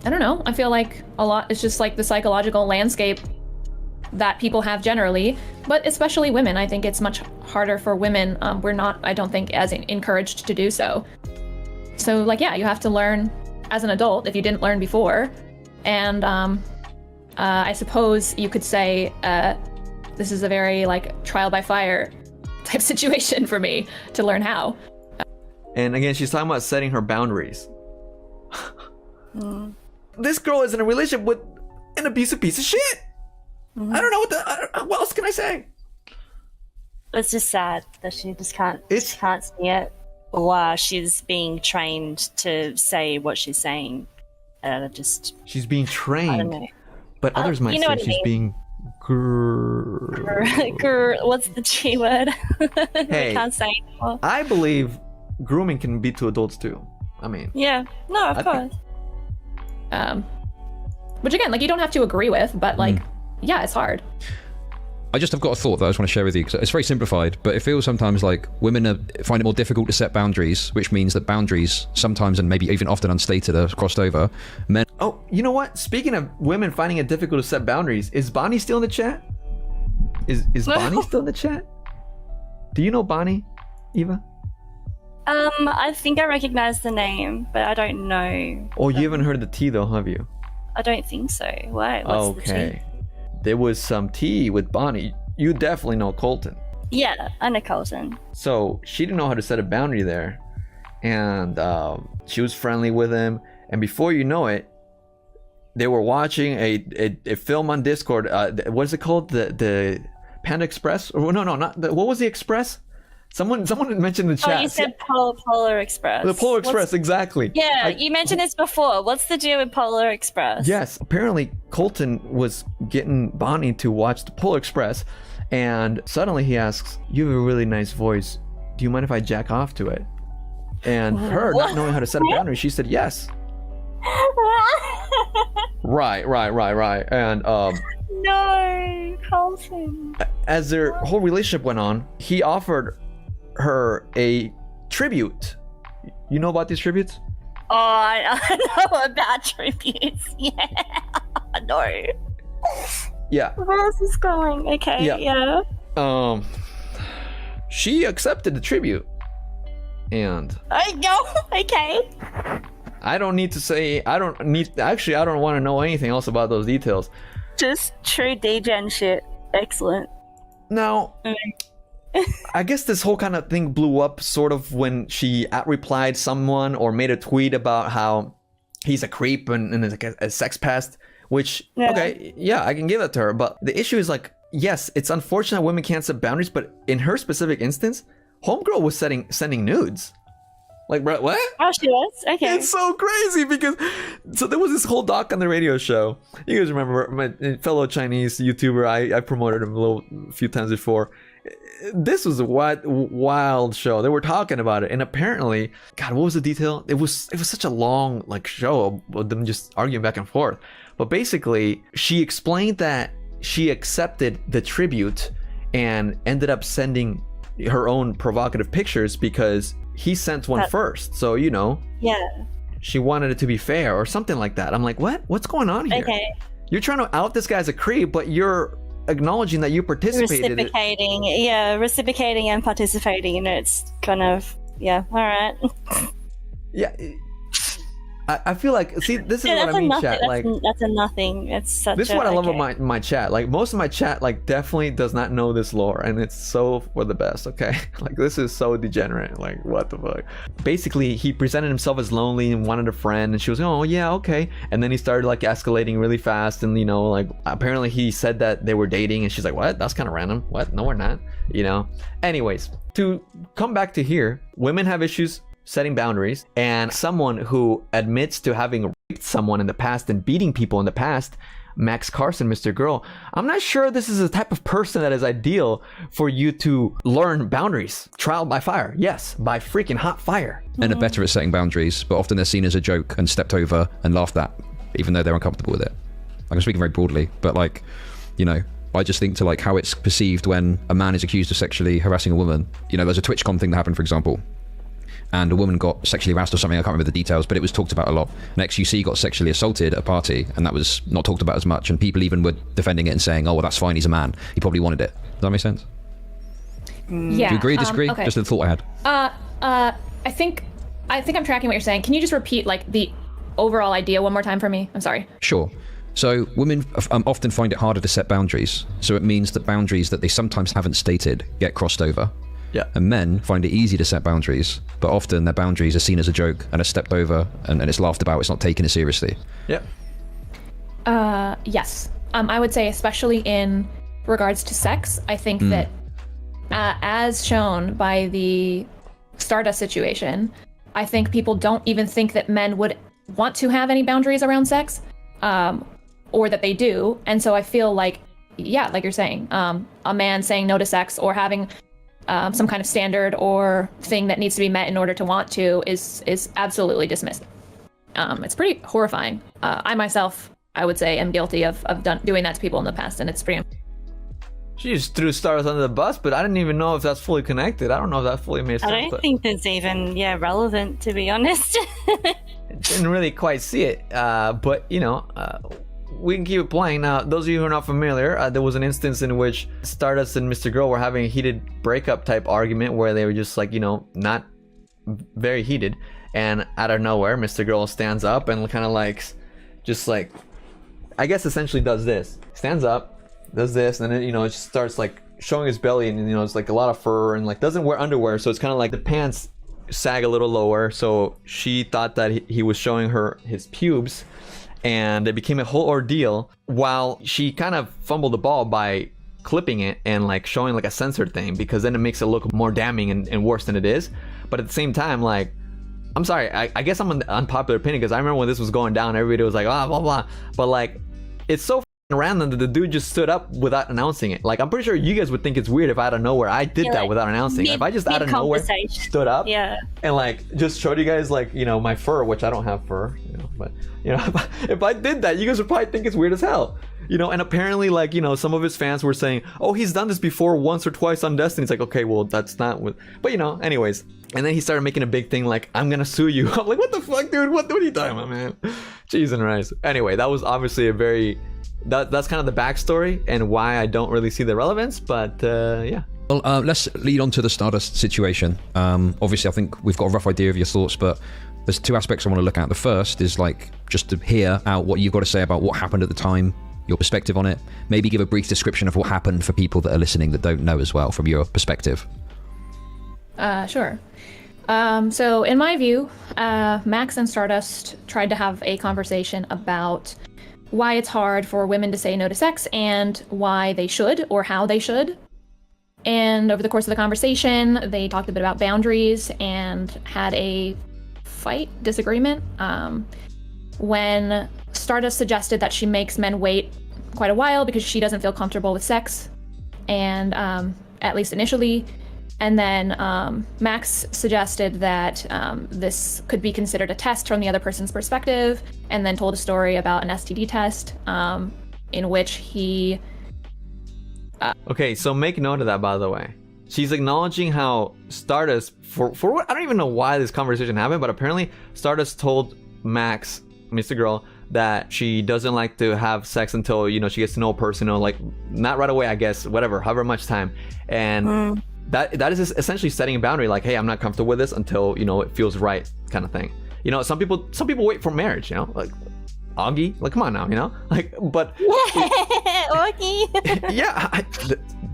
I don't know. I feel like a lot, it's just like the psychological landscape that people have generally, but especially women. I think it's much harder for women. We're not, I don't think, as encouraged to do so. So like, yeah, you have to learn as an adult if you didn't learn before. And I suppose you could say this is a very like trial by fire type situation for me to learn how. And again, she's talking about setting her boundaries. This girl is in a relationship with an abusive piece of shit. I don't know what else can I say? It's just sad that she just can't see it, while she's being trained to say what she's saying. She's being trained. I don't know. But others might say she's being what's the G word? Hey, I can't say anymore. I believe grooming can be to adults too. I mean, yeah, no, of course. Which again, like, you don't have to agree with, but like, yeah, it's hard. I just have got a thought that I just want to share with you, because it's very simplified, but it feels sometimes like women find it more difficult to set boundaries, which means that boundaries sometimes, and maybe even often unstated, are crossed over. Men. Oh, you know what? Speaking of women finding it difficult to set boundaries, is Bonnie still in the chat? Is Bonnie still in the chat? Do you know Bonnie, Eva? I think I recognize the name, but I don't know. Oh, you haven't heard the tea though, have you? I don't think so. Why? What's the tea? There was some tea with Bonnie. You definitely know Colton. Yeah, I know Colton. So she didn't know how to set a boundary there, and she was friendly with him. And before you know it, they were watching a film on Discord. What is it called? The Panda Express? Or no, not what was the Express? Someone mentioned in the chat. Oh, you said Polar Express. The Polar Express, exactly. Yeah, you mentioned this before. What's the deal with Polar Express? Yes, apparently Colton was getting Bonnie to watch the Polar Express, and suddenly he asks, "You have a really nice voice. Do you mind if I jack off to it?" And her not knowing how to set a boundary, she said yes. Right. And no, Colton. As their whole relationship went on, he offered her a tribute. You know about these tributes? Oh, I know about tributes. Yeah. No. Yeah. Where's this going? Okay, yeah. She accepted the tribute. And I know. Okay. I don't need to say, I don't want to know anything else about those details. Just true degen shit. Excellent. Now, I guess this whole kind of thing blew up sort of when she replied someone or made a tweet about how he's a creep and like a sex pest, which, okay, yeah, I can give that to her. But the issue is like, yes, it's unfortunate women can't set boundaries, but in her specific instance, Homegirl was sending nudes. Like, bro, what? Oh, she was? Okay. It's so crazy because so there was this whole doc on the radio show. You guys remember my fellow Chinese YouTuber? I promoted him a few times before. This was a wild show. They were talking about it, and apparently, God, what was the detail? It was such a long like show of them just arguing back and forth. But basically, she explained that she accepted the tribute and ended up sending her own provocative pictures because he sent one first. So, you know, she wanted it to be fair or something like that. I'm like, what? What's going on here? Okay. You're trying to out this guy as a creep, but you're acknowledging that you participated. Reciprocating and participating. You know, it's kind of, all right. Yeah. I feel like, see, this is what I mean, chat. Like, that's a nothing. It's such. This is what I love about my chat. Like, most of my chat, like, definitely does not know this lore, and it's so for the best. Okay, like, this is so degenerate. Like, what the fuck? Basically, he presented himself as lonely and wanted a friend, and she was, oh yeah, okay. And then he started like escalating really fast, and you know, like, apparently he said that they were dating, and she's like, what? That's kind of random. What? No, we're not. You know. Anyways, to come back to here, women have issues setting boundaries, and someone who admits to having raped someone in the past and beating people in the past, Max Carson, Mr. Girl, I'm not sure this is the type of person that is ideal for you to learn boundaries. Trial by fire, yes, by freaking hot fire. And are better at setting boundaries, but often they're seen as a joke and stepped over and laughed at, even though they're uncomfortable with it. Like, I'm speaking very broadly, but like, you know, I just think to like how it's perceived when a man is accused of sexually harassing a woman. You know, there's a TwitchCon thing that happened, for example, and a woman got sexually harassed or something. I can't remember the details, but it was talked about a lot. And XUC got sexually assaulted at a party, and that was not talked about as much. And people even were defending it and saying, "Oh, well, that's fine. He's a man. He probably wanted it." Does that make sense? Yeah. Do you agree? Disagree? Okay. Just a thought I had. I think I'm tracking what you're saying. Can you just repeat like the overall idea one more time for me? I'm sorry. Sure. So women often find it harder to set boundaries. So it means that boundaries that they sometimes haven't stated get crossed over. Yeah. And men find it easy to set boundaries, but often their boundaries are seen as a joke and are stepped over, and it's laughed about. It's not taken as seriously. Yeah. Yes. I would say, especially in regards to sex, I think that as shown by the Stardust situation, I think people don't even think that men would want to have any boundaries around sex, or that they do. And so I feel like, yeah, like you're saying, a man saying no to sex or having some kind of standard or thing that needs to be met in order to want to is absolutely dismissed. It's pretty horrifying. I myself, I would say, am guilty of doing that to people in the past, and it's pretty. She just threw Stardust under the bus, but I didn't even know if that's fully connected. I don't know if that fully made sense. I don't think it's even relevant, to be honest. Didn't really quite see it, but you know, we can keep it playing. Now, those of you who are not familiar, there was an instance in which Stardust and Mr. Girl were having a heated breakup type argument where they were just like, you know, not very heated, and out of nowhere, Mr. Girl stands up and kind of like, just like, I guess essentially does this. Stands up, does this, and then, you know, it just starts like showing his belly, and you know, it's like a lot of fur, and like doesn't wear underwear, so it's kind of like the pants sag a little lower, so she thought that he was showing her his pubes, and it became a whole ordeal, while she kind of fumbled the ball by clipping it and like showing like a censored thing, because then it makes it look more damning and worse than it is. But at the same time, like, I'm sorry, I guess I'm an unpopular opinion, because I remember when this was going down, everybody was like, blah blah blah, but like, it's so random that the dude just stood up without announcing it. Like, I'm pretty sure you guys would think it's weird if out of nowhere I did that without announcing it. If I just out of nowhere stood up and like just showed you guys, like, you know, my fur, which I don't have fur, you know, but you know, if I did that, you guys would probably think it's weird as hell, you know. And apparently, like, you know, some of his fans were saying, oh, he's done this before once or twice on Destiny. It's like, okay, well, that's not what, but you know, anyways. And then he started making a big thing like, I'm gonna sue you. I'm like, what the fuck, dude? What are you talking about, man? Jeez and rice. Anyway, that was obviously a very, that's kind of the backstory and why I don't really see the relevance, but yeah, Well, let's lead on to the Stardust situation. Obviously, I think we've got a rough idea of your thoughts, but there's two aspects I want to look at. The first is like just to hear out what you've got to say about what happened at the time, your perspective on it. Maybe give a brief description of what happened for people that are listening that don't know as well from your perspective. Sure. So in my view, Max and Stardust tried to have a conversation about why it's hard for women to say no to sex and why they should or how they should. And over the course of the conversation, they talked a bit about boundaries and had a disagreement, when Stardust suggested that she makes men wait quite a while because she doesn't feel comfortable with sex, and at least initially. And then Max suggested that this could be considered a test from the other person's perspective, and then told a story about an STD test in which he... Okay, so make note of that, by the way. She's acknowledging how Stardust, for what, I don't even know why this conversation happened, but apparently Stardust told Max, Mr. Girl, that she doesn't like to have sex until, you know, she gets to know a person, you know, like, not right away, I guess, whatever, however much time. And that is essentially setting a boundary, like, hey, I'm not comfortable with this until, you know, it feels right, kind of thing. You know, some people wait for marriage, you know, like Augie, like, come on now, you know, like, but Augie. Yeah,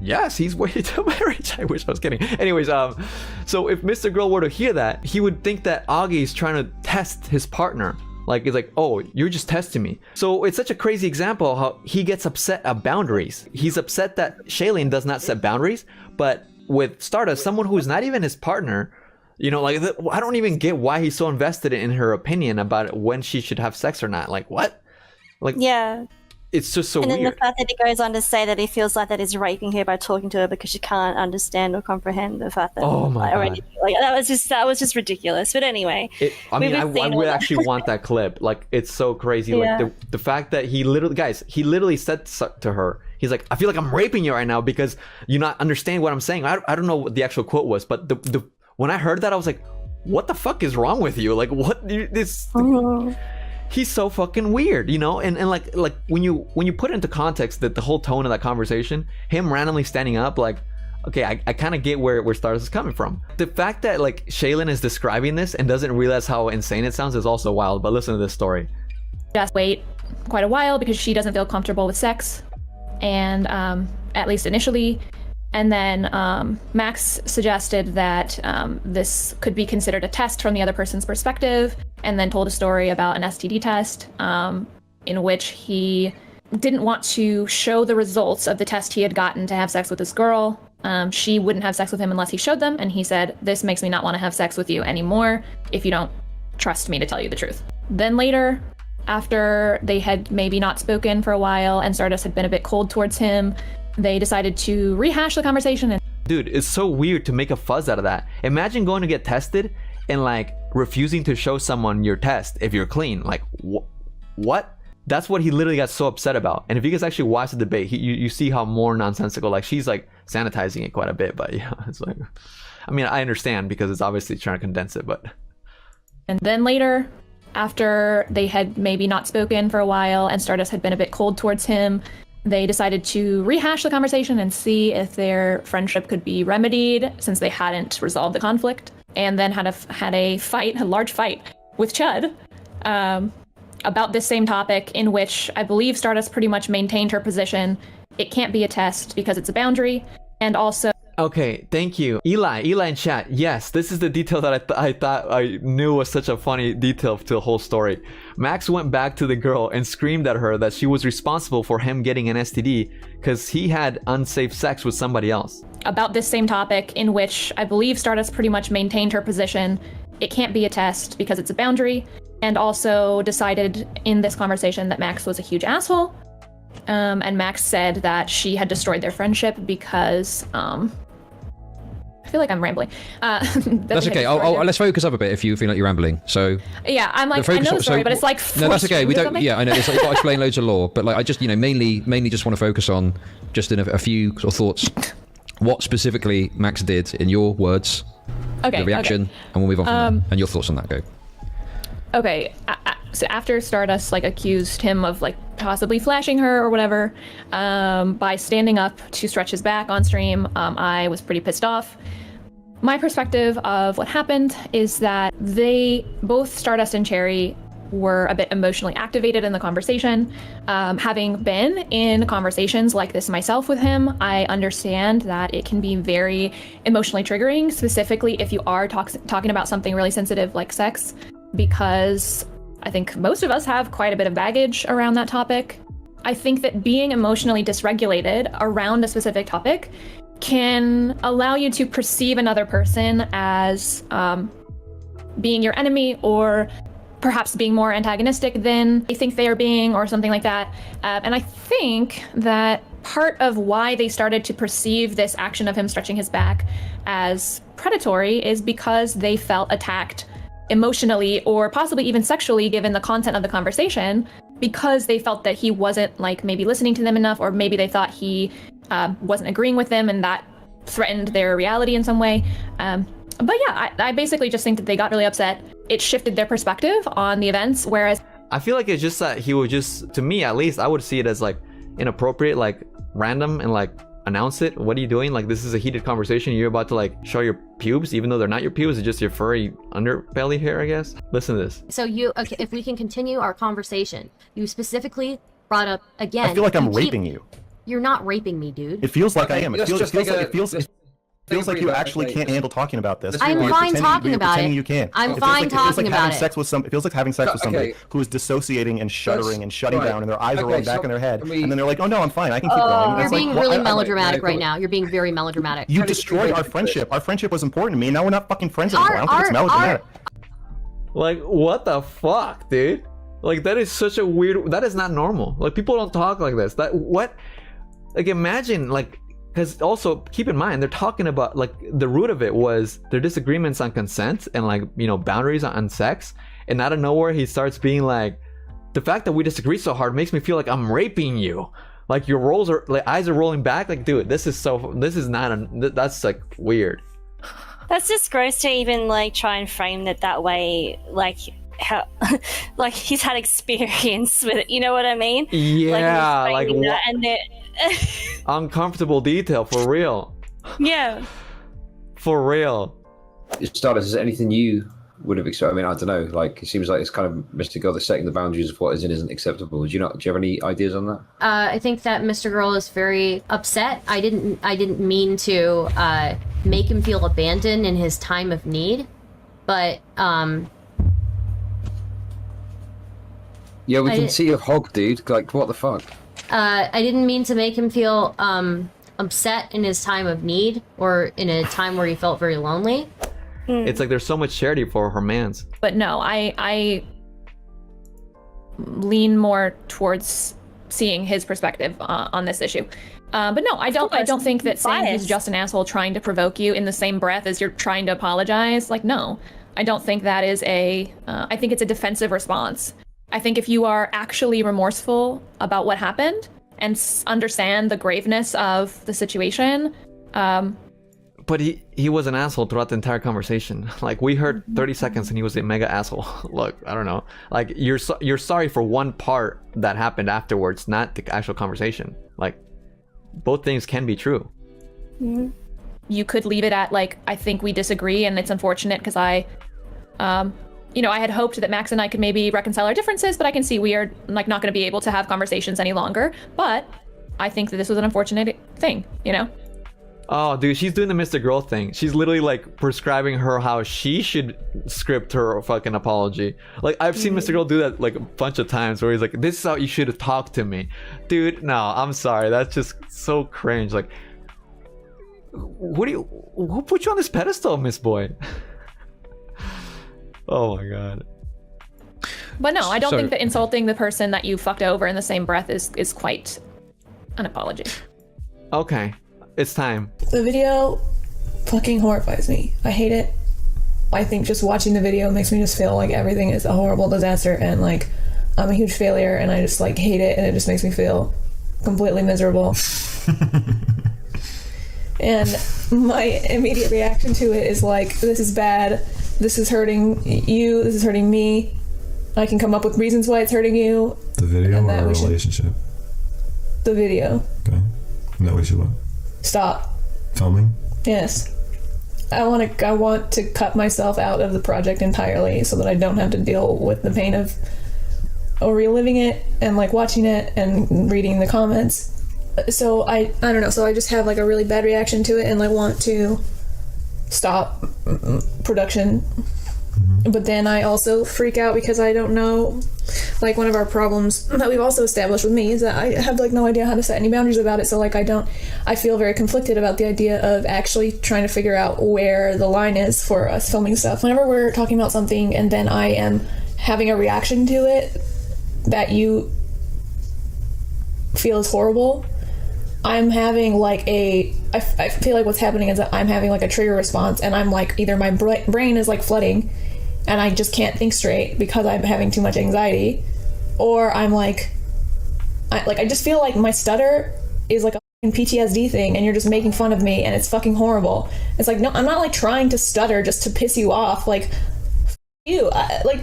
yes, he's waiting till marriage. I wish I was kidding. Anyways, so if Mr. Girl were to hear that, he would think that Augie's trying to test his partner. Like, it's like, oh, you're just testing me. So it's such a crazy example how he gets upset at boundaries. He's upset that Shaelin does not set boundaries, but with Stardust, someone who's not even his partner, you know, like, I don't even get why he's so invested in her opinion about when she should have sex or not. Like, what? Like, yeah. It's just so weird. And then the fact that he goes on to say that he feels like that he's raping her by talking to her because she can't understand or comprehend the fact that God. Like, that was just ridiculous. But anyway, I would actually want that clip. Like, it's so crazy. Yeah. Like the fact that he literally said to her, he's like, I feel like I'm raping you right now because you not understand what I'm saying. I don't know what the actual quote was, but when I heard that, I was like, what the fuck is wrong with you? Like, what this? He's so fucking weird, you know, and like when you put it into context that the whole tone of that conversation, him randomly standing up, like, okay, I kind of get where Stardust is coming from. The fact that like Shaelin is describing this and doesn't realize how insane it sounds is also wild. But listen to this story. Just wait quite a while because she doesn't feel comfortable with sex, and at least initially. And then Max suggested that this could be considered a test from the other person's perspective, and then told a story about an STD test in which he didn't want to show the results of the test he had gotten to have sex with this girl. She wouldn't have sex with him unless he showed them, and he said, this makes me not want to have sex with you anymore if you don't trust me to tell you the truth. Then later, after they had maybe not spoken for a while and Stardust had been a bit cold towards him, they decided to rehash the conversation. And dude, it's so weird to make a fuzz out of that. Imagine going to get tested and like refusing to show someone your test if you're clean. Like, what? That's what he literally got so upset about. And if you guys actually watch the debate, you see how more nonsensical, like, she's like sanitizing it quite a bit, but yeah, it's like, I mean, I understand because it's obviously trying to condense it, but. And then later, after they had maybe not spoken for a while and Stardust had been a bit cold towards him, they decided to rehash the conversation and see if their friendship could be remedied since they hadn't resolved the conflict. And then had a large fight with Chud about this same topic, in which I believe Stardust pretty much maintained her position. It can't be a test because it's a boundary, and also. Okay, thank you. Eli in chat. Yes, this is the detail that I thought I knew was such a funny detail to the whole story. Max went back to the girl and screamed at her that she was responsible for him getting an STD because he had unsafe sex with somebody else. About this same topic, in which I believe Stardust pretty much maintained her position. It can't be a test because it's a boundary, and also decided in this conversation that Max was a huge asshole. And Max said that she had destroyed their friendship because I feel like I'm rambling. That's okay. Let's focus up a bit if you feel like you're rambling. So yeah, I'm like, I know the story, but it's like no, that's okay. We don't. Yeah, I know. It's like, you've got to explain loads of lore, but like I just, you know, mainly just want to focus on just in a few sort of thoughts. What specifically Max did in your words, the reaction, and we'll move on from there. And your thoughts on that. Go. Okay. So after Stardust like accused him of like possibly flashing her or whatever, by standing up to stretch his back on stream. I was pretty pissed off. My perspective of what happened is that they, both Stardust and Cherry, were a bit emotionally activated in the conversation. Having been in conversations like this myself with him, I understand that it can be very emotionally triggering, specifically if you are talking about something really sensitive like sex, because I think most of us have quite a bit of baggage around that topic. I think that being emotionally dysregulated around a specific topic can allow you to perceive another person as being your enemy, or perhaps being more antagonistic than they think they are being, or something like that. And I think that part of why they started to perceive this action of him stretching his back as predatory is because they felt attacked emotionally or possibly even sexually, given the content of the conversation, because they felt that he wasn't like maybe listening to them enough, or maybe they thought he wasn't agreeing with them and that threatened their reality in some way. But yeah, I basically just think that they got really upset. It shifted their perspective on the events, whereas I feel like it's just that he would just, to me at least, I would see it as like inappropriate, like random, and like announce it. What are you doing? Like, this is a heated conversation. You're about to like show your pubes, even though they're not your pubes. It's just your furry underbelly hair, I guess. Listen to this. So okay, if we can continue our conversation, you specifically brought up again. I feel like I'm raping you. You're not raping me, dude. It feels like I am. It feels like you actually can't handle talking about this. I'm fine talking about it. You can. I'm fine talking about it. It feels like having sex with somebody who is dissociating and shuddering and shutting down, and their eyes are rolling back in their head, and then they're like, "Oh no, I'm fine. I can keep going." You're being really melodramatic right now. You're being very melodramatic. You destroyed our friendship. Our friendship was important to me. Now we're not fucking friends anymore. I don't think it's melodramatic. Like, what the fuck, dude? Like, that is such a weird. That is not normal. Like, people don't talk like this. What? Like, imagine, like. Because also, keep in mind, they're talking about, like, the root of it was their disagreements on consent and, like, you know, boundaries on sex. And out of nowhere, he starts being like, the fact that we disagree so hard makes me feel like I'm raping you. Like, your rolls are, like, eyes are rolling back. Like, dude, this is not, that's, like, weird. That's just gross to even, like, try and frame it that way. Like, how, like, he's had experience with it. You know what I mean? Yeah, like that, and uncomfortable detail, for real. Yeah. For real. Stardust, is there anything you would have expected? I mean, I don't know. Like, it seems like it's kind of Mr. Girl that's setting the boundaries of what is and isn't acceptable. Do you have any ideas on that? I think that Mr. Girl is very upset. I didn't mean to make him feel abandoned in his time of need, but yeah, we can see a hog, dude. Like, what the fuck? I didn't mean to make him feel upset in his time of need, or in a time where he felt very lonely. It's like there's so much charity for her mans. But no, I lean more towards seeing his perspective on this issue. But no, I don't think that saying he's just an asshole trying to provoke you in the same breath as you're trying to apologize. Like, no, I don't think that is I think it's a defensive response. I think if you are actually remorseful about what happened and understand the graveness of the situation. But he was an asshole throughout the entire conversation. Like, we heard 30 seconds and he was a mega asshole. Look, I don't know. Like, you're sorry for one part that happened afterwards, not the actual conversation. Like, both things can be true. Mm-hmm. You could leave it at, like, I think we disagree and it's unfortunate because I had hoped that Max and I could maybe reconcile our differences, but I can see we are, like, not going to be able to have conversations any longer. But I think that this was an unfortunate thing, you know? Oh, dude, she's doing the Mr. Girl thing. She's literally, like, prescribing her how she should script her fucking apology. Like, I've seen Mr. Girl do that, like, a bunch of times where he's like, this is how you should have talked to me. Dude, no, I'm sorry. That's just so cringe. Like, who put you on this pedestal, Miss Boy? Oh my god. But no, I don't think that insulting the person that you fucked over in the same breath is quite an apology. Okay, it's time. The video fucking horrifies me. I hate it. I think just watching the video makes me just feel like everything is a horrible disaster and like I'm a huge failure and I just like hate it and it just makes me feel completely miserable. And my immediate reaction to it is like, this is bad. This is hurting you. This is hurting me. I can come up with reasons why it's hurting you. The video or a relationship? The video. Okay. And that what you want? Stop. Filming? Yes. I want to cut myself out of the project entirely so that I don't have to deal with the pain of reliving it and like watching it and reading the comments. So I don't know, so I just have like a really bad reaction to it and like want to stop production. But then I also freak out because I don't know, like one of our problems that we've also established with me is that I have like no idea how to set any boundaries about it. So like I feel very conflicted about the idea of actually trying to figure out where the line is for us filming stuff. Whenever we're talking about something and then I am having a reaction to it that you feel is horrible, I'm having like I feel like what's happening is that I'm having like a trigger response and I'm like either my brain is like flooding and I just can't think straight because I'm having too much anxiety, or I'm like I just feel like my stutter is like a PTSD thing and you're just making fun of me and it's fucking horrible. It's like, no, I'm not like trying to stutter just to piss you off. Like, you, like,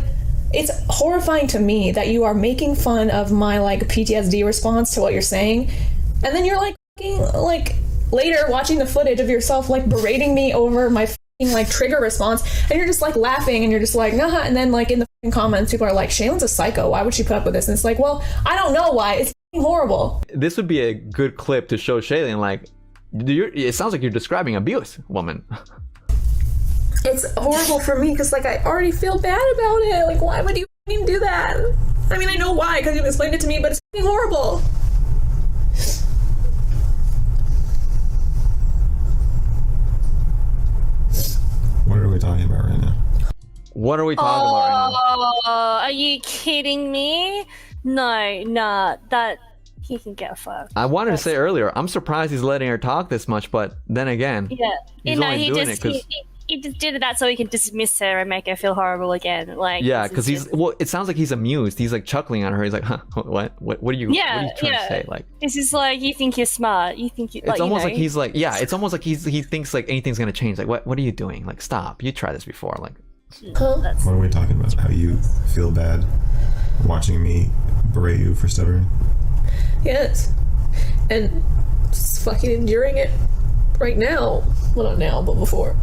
it's horrifying to me that you are making fun of my like PTSD response to what you're saying, and then you're like later watching the footage of yourself like berating me over my like trigger response, and you're just like laughing and you're just like, nah. And then like in the comments people are like, Shaelin's a psycho, why would she put up with this? And it's like, well, I don't know why, it's horrible. This would be a good clip to show Shaelin, like, it sounds like you're describing abuse, woman. It's horrible for me because like I already feel bad about it. Like, why would you even do that? I mean, I know why because you explained it to me, but it's horrible. What are we talking about right now? What are we talking about right now? Are you kidding me? No, that he can get fucked. I wanted to say earlier, I'm surprised he's letting her talk this much, but then again, he's only doing it because he just did that so he can dismiss her and make her feel horrible again. Like, yeah, because it sounds like he's amused. He's like chuckling at her. He's like, huh, what are you trying to say? Like, it's just like, you think you're smart. You think you. It's almost like he's like, yeah, it's almost like he thinks like anything's gonna change. Like, what are you doing? Like, stop. You tried this before. Like, what are we talking about? How you feel bad watching me berate you for stuttering? Yes, and just fucking enduring it right now. Well, not now, but before.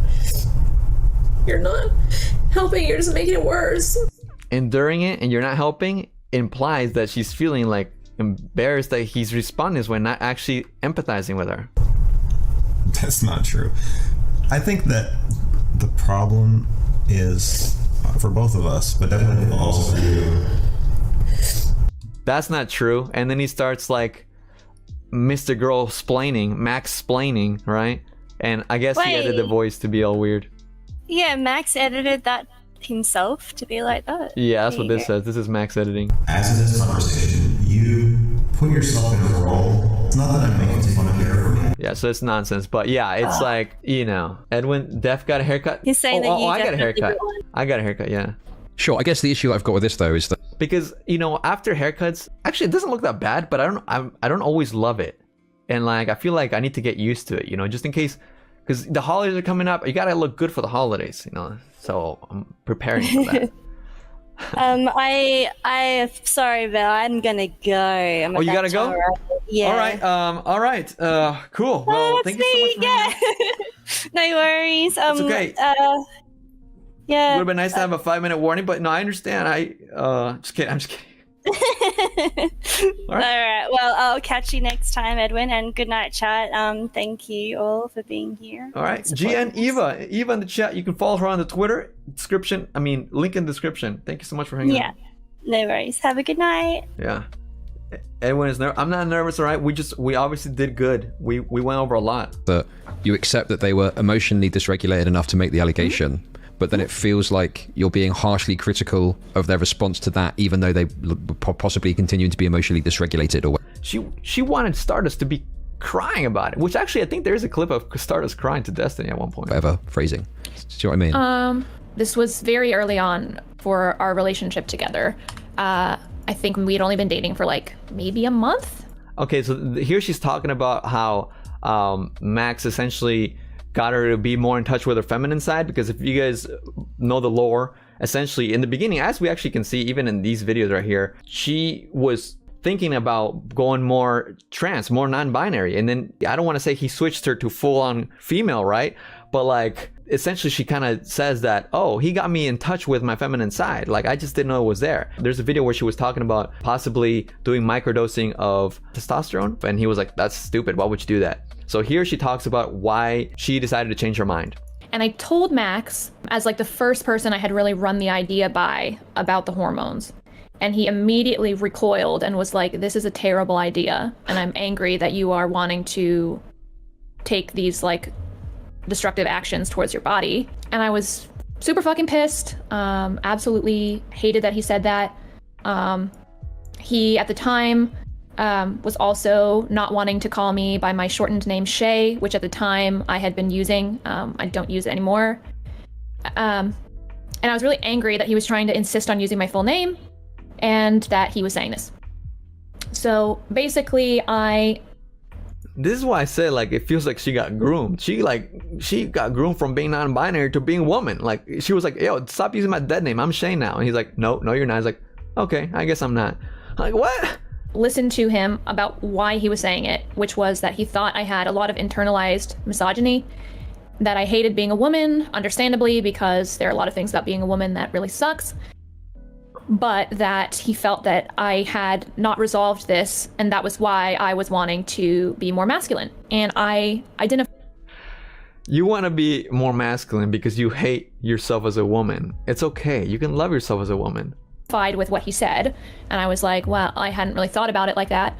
You're not helping, you're just making it worse. Enduring it and you're not helping implies that she's feeling like embarrassed that he's responding when not actually empathizing with her. That's not true. I think that the problem is for both of us, but definitely also for you. That's not true. And then he starts like Mr. Girl splaining, Max splaining, right? And I guess he edited the voice to be all weird. Yeah, Max edited that himself to be like that. Yeah, that's what this says. This is Max editing. As in this conversation, you put yourself in a role. It's not that I'm making fun of you. Yeah, so it's nonsense. But yeah, it's like, you know, Edwin, Def got a haircut. He's saying that I got a haircut. I got a haircut, yeah. Sure, I guess the issue I've got with this though is that because, you know, after haircuts, actually it doesn't look that bad, but I don't always love it. And like I feel like I need to get used to it, you know, just in case, because the holidays are coming up. You gotta look good for the holidays, you know. So I'm preparing for that. I sorry, but I'm gonna go. You gotta go? Yeah. All right. Cool. Well, thank you so much. Yeah. No worries. It's okay. Yeah. It would have been nice to have a 5-minute warning, but no, I understand. Just kidding. I'm just kidding. All right. Well, I'll catch you next time, Edwin, and good night, chat. Thank you all for being here. All right. GN Eva in the chat. You can follow her on the Twitter description. Link in the description. Thank you so much for hanging out. No worries. Have a good night. Yeah. Edwin is nervous. I'm not nervous, all right? We obviously did good. We went over a lot. That you accept that they were emotionally dysregulated enough to make the allegation. But then it feels like you're being harshly critical of their response to that, even though they possibly continue to be emotionally dysregulated. Or she wanted Stardust to be crying about it, which actually I think there is a clip of Stardust crying to Destiny at one point. Whatever phrasing. See what I mean? This was very early on for our relationship together. I think we'd only been dating for like maybe a month. Okay, so here she's talking about how Max essentially got her to be more in touch with her feminine side, because if you guys know the lore, essentially in the beginning, as we actually can see even in these videos right here, she was thinking about going more trans, more non-binary. And then I don't want to say he switched her to full-on female, right? But like essentially she kind of says that, oh, he got me in touch with my feminine side. Like I just didn't know it was there. There's a video where she was talking about possibly doing microdosing of testosterone. And he was like, that's stupid. Why would you do that? So here she talks about why she decided to change her mind. And I told Max, as like the first person I had really run the idea by about the hormones. And he immediately recoiled and was like, this is a terrible idea. And I'm angry that you are wanting to take these like destructive actions towards your body. And I was super fucking pissed. Absolutely hated that he said that. He, at the time, was also not wanting to call me by my shortened name Shay, which at the time I had been using. I don't use it anymore. And I was really angry that he was trying to insist on using my full name and that he was saying this. So basically this is why I say like it feels like she got groomed. She got groomed from being non-binary to being a woman. Like she was like, yo, stop using my dead name. I'm Shay now. And he's like, no, you're not. He's like, okay, I guess I'm not. I'm like, what? Listened to him about why he was saying it, which was that he thought I had a lot of internalized misogyny, that I hated being a woman, understandably, because there are a lot of things about being a woman that really sucks, but that he felt that I had not resolved this, and that was why I was wanting to be more masculine. And I didn't. You want to be more masculine because you hate yourself as a woman. It's okay. You can love yourself as a woman. With what he said, and I was like, well, I hadn't really thought about it like that.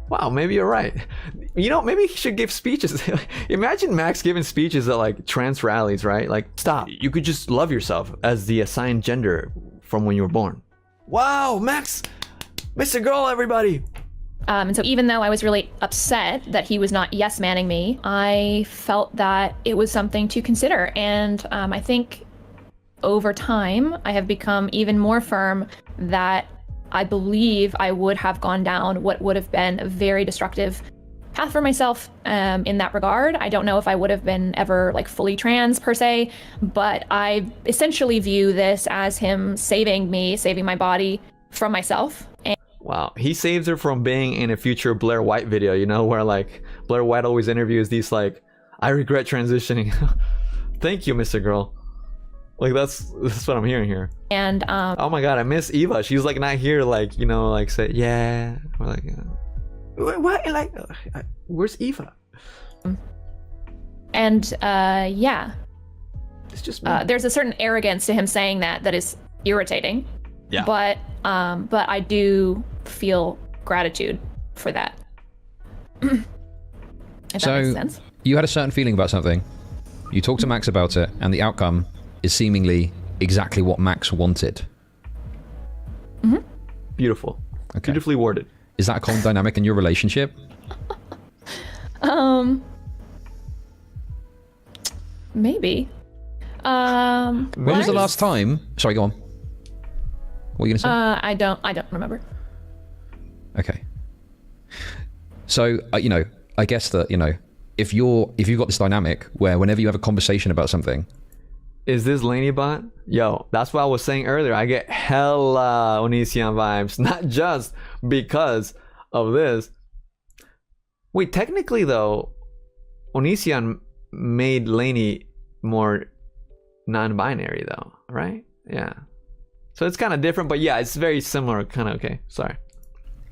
Wow, maybe you're right. You know, maybe he should give speeches. Imagine Max giving speeches at like trans rallies, right? Like, stop. You could just love yourself as the assigned gender from when you were born. Wow, Max, Mr. Girl, everybody. And so even though I was really upset that he was not yes-manning me, I felt that it was something to consider. And I think over time, I have become even more firm that I believe I would have gone down what would have been a very destructive path for myself in that regard. I don't know if I would have been ever like fully trans per se, but I essentially view this as him saving my body from myself. Wow, he saves her from being in a future Blair White video, you know, where like Blair White always interviews these like, I regret transitioning. Thank you, Mr. Girl. Like that's what I'm hearing here. And oh my god, I miss Eva. She's like not here, like, you know, like say yeah, or like what, like where's Eva? And yeah, it's just there's a certain arrogance to him saying that is irritating. Yeah. But I do feel gratitude for that. If that makes sense. You had a certain feeling about something. You talked to Max about it, and the outcome is seemingly exactly what Max wanted. Mm-hmm. Beautiful. Okay. Beautifully worded. Is that a common dynamic in your relationship? Maybe. When was the last time? Sorry, go on. What are you gonna say? I don't remember. Okay. So you know, I guess that, you know, if you've got this dynamic where whenever you have a conversation about something. Is this Laney bot? Yo, that's what I was saying earlier. I get hella Onision vibes, not just because of this. Wait, technically though, Onision made Laney more non-binary though, right? Yeah. So it's kind of different, but yeah, it's very similar. Kind of okay. Sorry.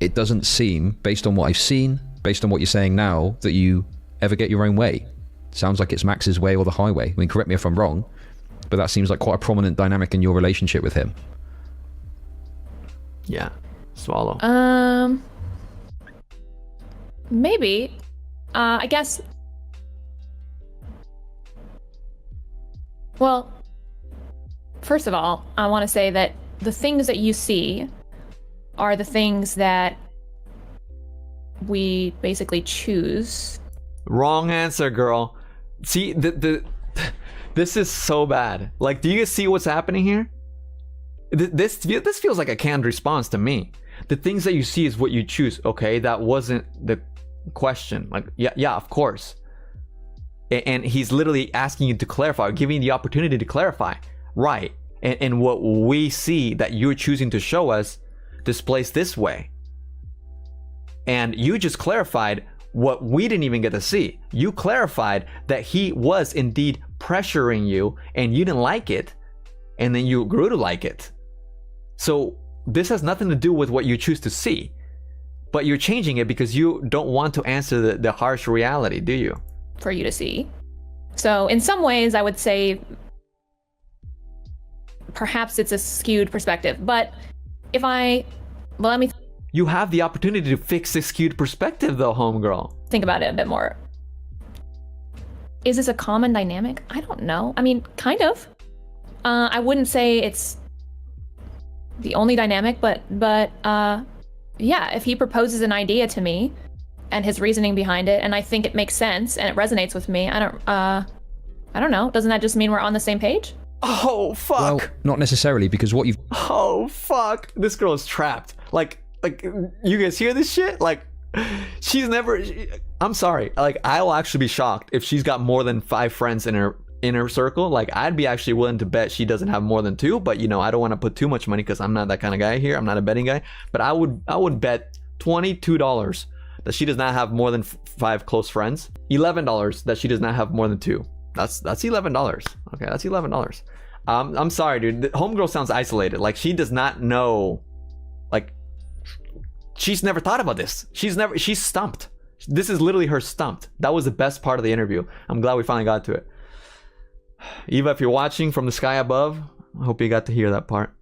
It doesn't seem, based on what I've seen, based on what you're saying now, that you ever get your own way. Sounds like it's Max's way or the highway. I mean, correct me if I'm wrong, but that seems like quite a prominent dynamic in your relationship with him. Yeah. Swallow. Maybe. I guess. Well, first of all, I want to say that the things that you see are the things that we basically choose. Wrong answer, girl. See, this is so bad. Like, do you guys see what's happening here? This feels like a canned response to me. The things that you see is what you choose. Okay, that wasn't the question. Like, yeah, of course. And he's literally asking you to clarify, giving you the opportunity to clarify. Right. and what we see that you're choosing to show us displays this way. And you just clarified what we didn't even get to see. You clarified that he was indeed pressuring you and you didn't like it, and then you grew to like it. So this has nothing to do with what you choose to see, but you're changing it because you don't want to answer the harsh reality, do you? For you to see. So in some ways, I would say perhaps it's a skewed perspective, but if I, well, let me you have the opportunity to fix this skewed perspective though, homegirl. Think about it a bit more. Is this a common dynamic? I don't know. I mean, kind of. I wouldn't say it's the only dynamic, but yeah, if he proposes an idea to me and his reasoning behind it, and I think it makes sense and it resonates with me, I don't know. Doesn't that just mean we're on the same page? Oh, fuck. Well, not necessarily, because what you've... Oh, fuck. This girl is trapped. Like, you guys hear this shit? Like, she's never... I'm sorry. Like, I'll actually be shocked if she's got more than 5 friends in her inner circle. Like, I'd be actually willing to bet she doesn't have more than 2, but, you know, I don't want to put too much money because I'm not that kind of guy here. I'm not a betting guy. But I would bet $22 that she does not have more than 5 close friends. $11 that she does not have more than 2. That's $11. Okay, that's $11. I'm sorry, dude. The homegirl sounds isolated. Like, she does not know. Like, she's never thought about this. She's stumped. This is literally her stumped. That was the best part of the interview. I'm glad we finally got to it. Eva, if you're watching from the sky above, I hope you got to hear that part.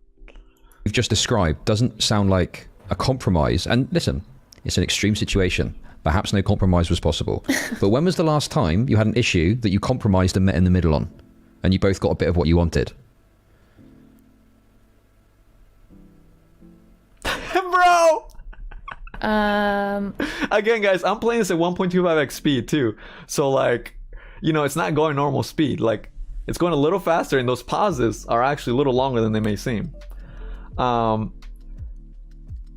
You've just described doesn't sound like a compromise. And listen, it's an extreme situation. Perhaps no compromise was possible. But when was the last time you had an issue that you compromised and met in the middle on? And you both got a bit of what you wanted? Bro! Again, guys, I'm playing this at 1.25x speed too. So, like, you know, it's not going normal speed. Like, it's going a little faster, and those pauses are actually a little longer than they may seem.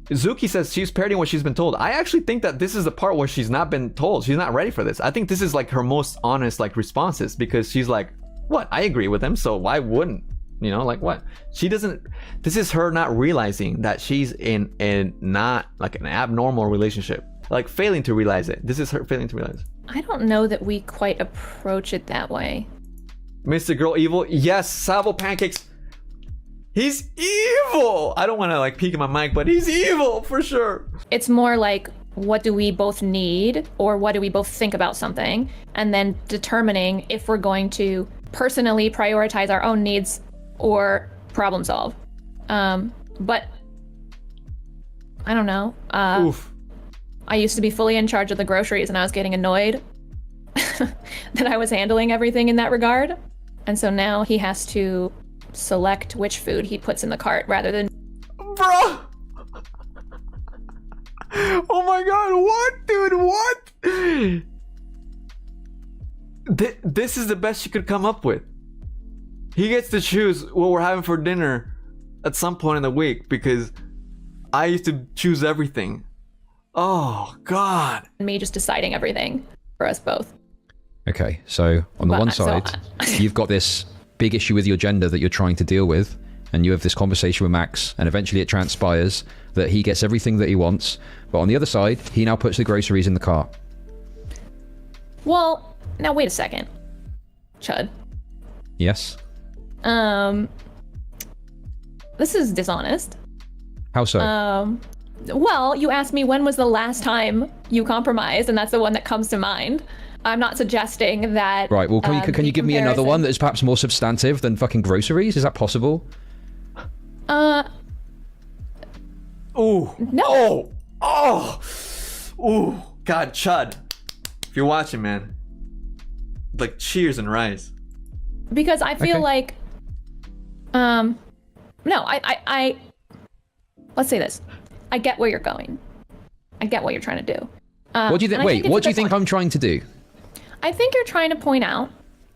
Zuki says she's parodying what she's been told. I actually think that this is the part where she's not been told. She's not ready for this. I think this is like her most honest like responses, because she's like, what? I agree with him, so why wouldn't? You know, like what? She doesn't, this is her not realizing that she's in not like an abnormal relationship. Like failing to realize it. This is her failing to realize it. I don't know that we quite approach it that way. Mr. Girl Evil, yes, Sabo Pancakes. He's evil! I don't want to like peek in my mic, but he's evil for sure. It's more like, what do we both need, or what do we both think about something, and then determining if we're going to personally prioritize our own needs or problem solve. But I don't know. Oof. I used to be fully in charge of the groceries, and I was getting annoyed that I was handling everything in that regard. And so now he has to select which food he puts in the cart rather than... Bro! Oh my god, what, dude, what? This is the best you could come up with. He gets to choose what we're having for dinner at some point in the week, because I used to choose everything. Oh god. Me just deciding everything for us both. Okay, so on the one side, you've got this big issue with your gender that you're trying to deal with, and you have this conversation with Max, and eventually it transpires that he gets everything that he wants, but on the other side, he now puts the groceries in the cart. Well, now wait a second, Chud. Yes? This is dishonest. How so? Well, you asked me when was the last time you compromised, and that's the one that comes to mind. I'm not suggesting that... Right, well, can you give me another one that is perhaps more substantive than fucking groceries? Is that possible? Ooh. No. Oh. Ooh. God, Chud. If you're watching, man. Like, cheers and rise. Because I feel like... No, I... Let's say this. I get where you're going. I get what you're trying to do. What do you think? Wait, what do you think I'm trying to do? I think you're trying to point out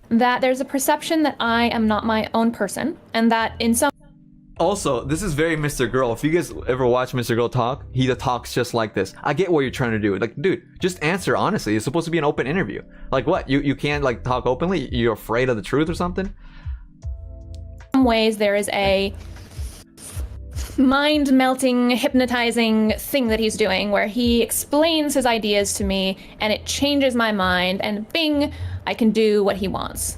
that there's a perception that I am not my own person, and that in some... Also, this is very Mr. Girl. If you guys ever watch Mr. Girl talk, he talks just like this. I get what you're trying to do. Like, dude, just answer honestly. It's supposed to be an open interview. Like, what? You can't, like, talk openly? You're afraid of the truth or something? some ways there is a mind-melting, hypnotizing thing that he's doing where he explains his ideas to me and it changes my mind and bing, I can do what he wants.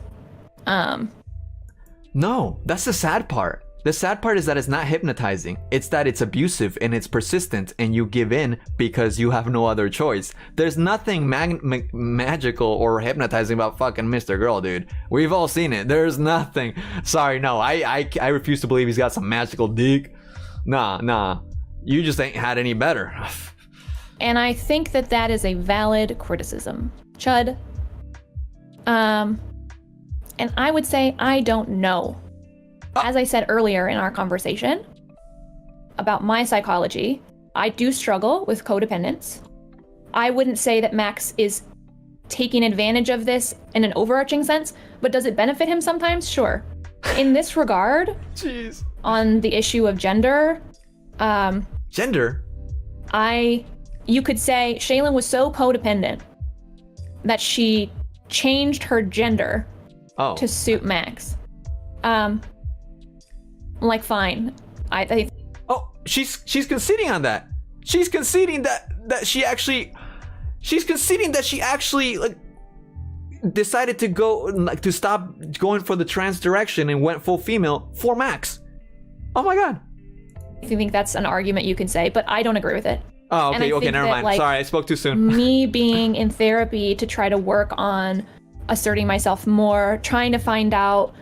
No, that's the sad part. The sad part is that it's not hypnotizing. It's that it's abusive and it's persistent and you give in because you have no other choice. There's nothing magical or hypnotizing about fucking Mr. Girl, dude. We've all seen it. There's nothing. Sorry, no. I refuse to believe he's got some magical dick. Nah. You just ain't had any better. And I think that that is a valid criticism. Chud. And I would say I don't know. As I said earlier in our conversation about my psychology, I do struggle with codependence. I wouldn't say that Max is taking advantage of this in an overarching sense, but does it benefit him sometimes? Sure. In this regard, jeez, on the issue of gender, gender? You could say Shaelin was so codependent that she changed her gender to suit Max. Like, fine. I she's conceding on that. She's conceding that she actually like decided to go like to stop going for the trans direction and went full female for Max. Oh my god. I think that's an argument you can say, but I don't agree with it. Oh, okay, never mind. Like, sorry, I spoke too soon. Me being in therapy to try to work on asserting myself more, trying to find out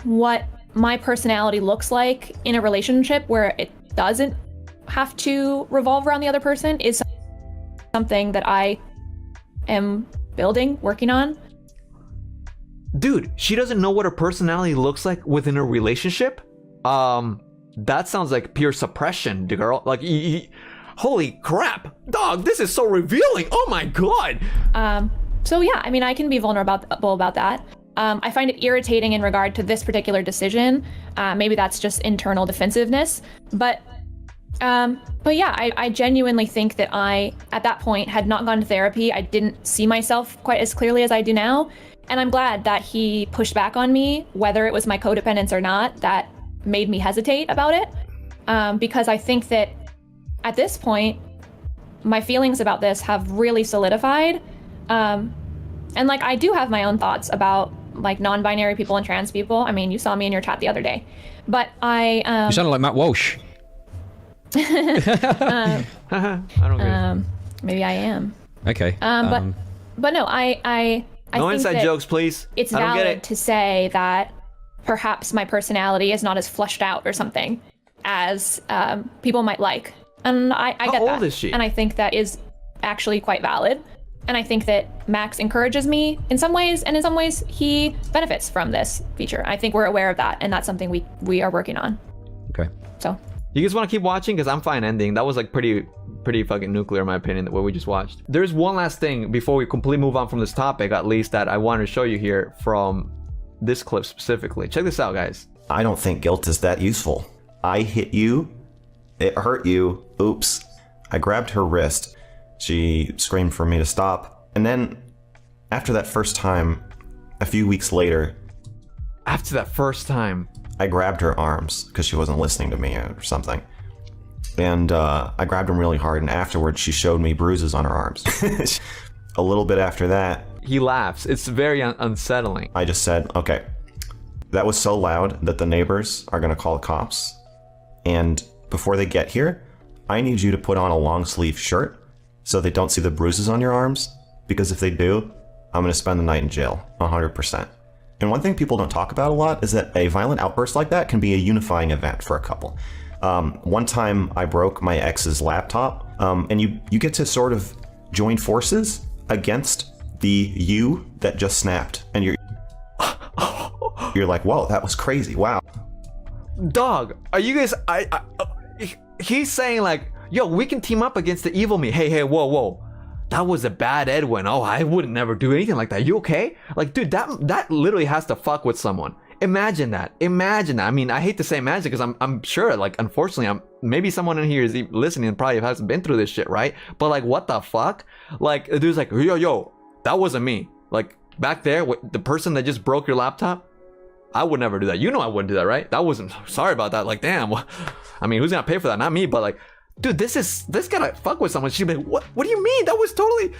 what my personality looks like in a relationship where it doesn't have to revolve around the other person is something that I am building, working on. Dude, she doesn't know what her personality looks like within a relationship? That sounds like pure suppression, girl. Like, holy crap. Dog, this is so revealing. Oh my god. So yeah, I mean, I can be vulnerable about that. I find it irritating in regard to this particular decision. Maybe that's just internal defensiveness, but yeah, I genuinely think that I, at that point, had not gone to therapy. I didn't see myself quite as clearly as I do now. And I'm glad that he pushed back on me, whether it was my codependence or not, that made me hesitate about it. Because I think that at this point, my feelings about this have really solidified. And like, I do have my own thoughts about like non-binary people and trans people. I mean, you saw me in your chat the other day, but I you sounded like Matt Walsh. I don't agree. Maybe I am. Okay. But no, I no think inside that jokes, please. It's I don't get valid it. to say that perhaps my personality is not as fleshed out or something as people might like, and I get that. How old is she? And I think that is actually quite valid. And I think that Max encourages me in some ways, and in some ways he benefits from this feature. I think we're aware of that, and that's something we are working on. Okay. So. You guys want to keep watching? Because I'm fine ending. That was like pretty fucking nuclear in my opinion, what we just watched. There's one last thing before we completely move on from this topic, at least, that I wanted to show you here from this clip specifically. Check this out, guys. I don't think guilt is that useful. I hit you. It hurt you. Oops. I grabbed her wrist. She screamed for me to stop. And then after that first time, a few weeks later, after that first time, I grabbed her arms because she wasn't listening to me or something. And I grabbed them really hard, and afterwards she showed me bruises on her arms. A little bit after that, he laughs. It's very unsettling. I just said, okay, that was so loud that the neighbors are going to call the cops. And before they get here, I need you to put on a long sleeve shirt so they don't see the bruises on your arms, because if they do, I'm going to spend the night in jail, 100%. And one thing people don't talk about a lot is that a violent outburst like that can be a unifying event for a couple. One time I broke my ex's laptop, and you get to sort of join forces against the you that just snapped, and you're like, whoa, that was crazy, wow. Dog, are you guys, he's saying like, yo, we can team up against the evil me. Hey, whoa. That was a bad Edwin. Oh, I would never do anything like that. You okay? Like, dude, that literally has to fuck with someone. Imagine that. I mean, I hate to say imagine because I'm sure, like, unfortunately, maybe someone in here is listening and probably hasn't been through this shit, right? But like, what the fuck? Like, the dude's like, yo, that wasn't me. Like, back there, the person that just broke your laptop, I would never do that. You know I wouldn't do that, right? That wasn't, sorry about that. Like, damn. I mean, who's gonna pay for that? Not me, but like, dude, this gotta fuck with someone. She'd be like, what do you mean? That was totally,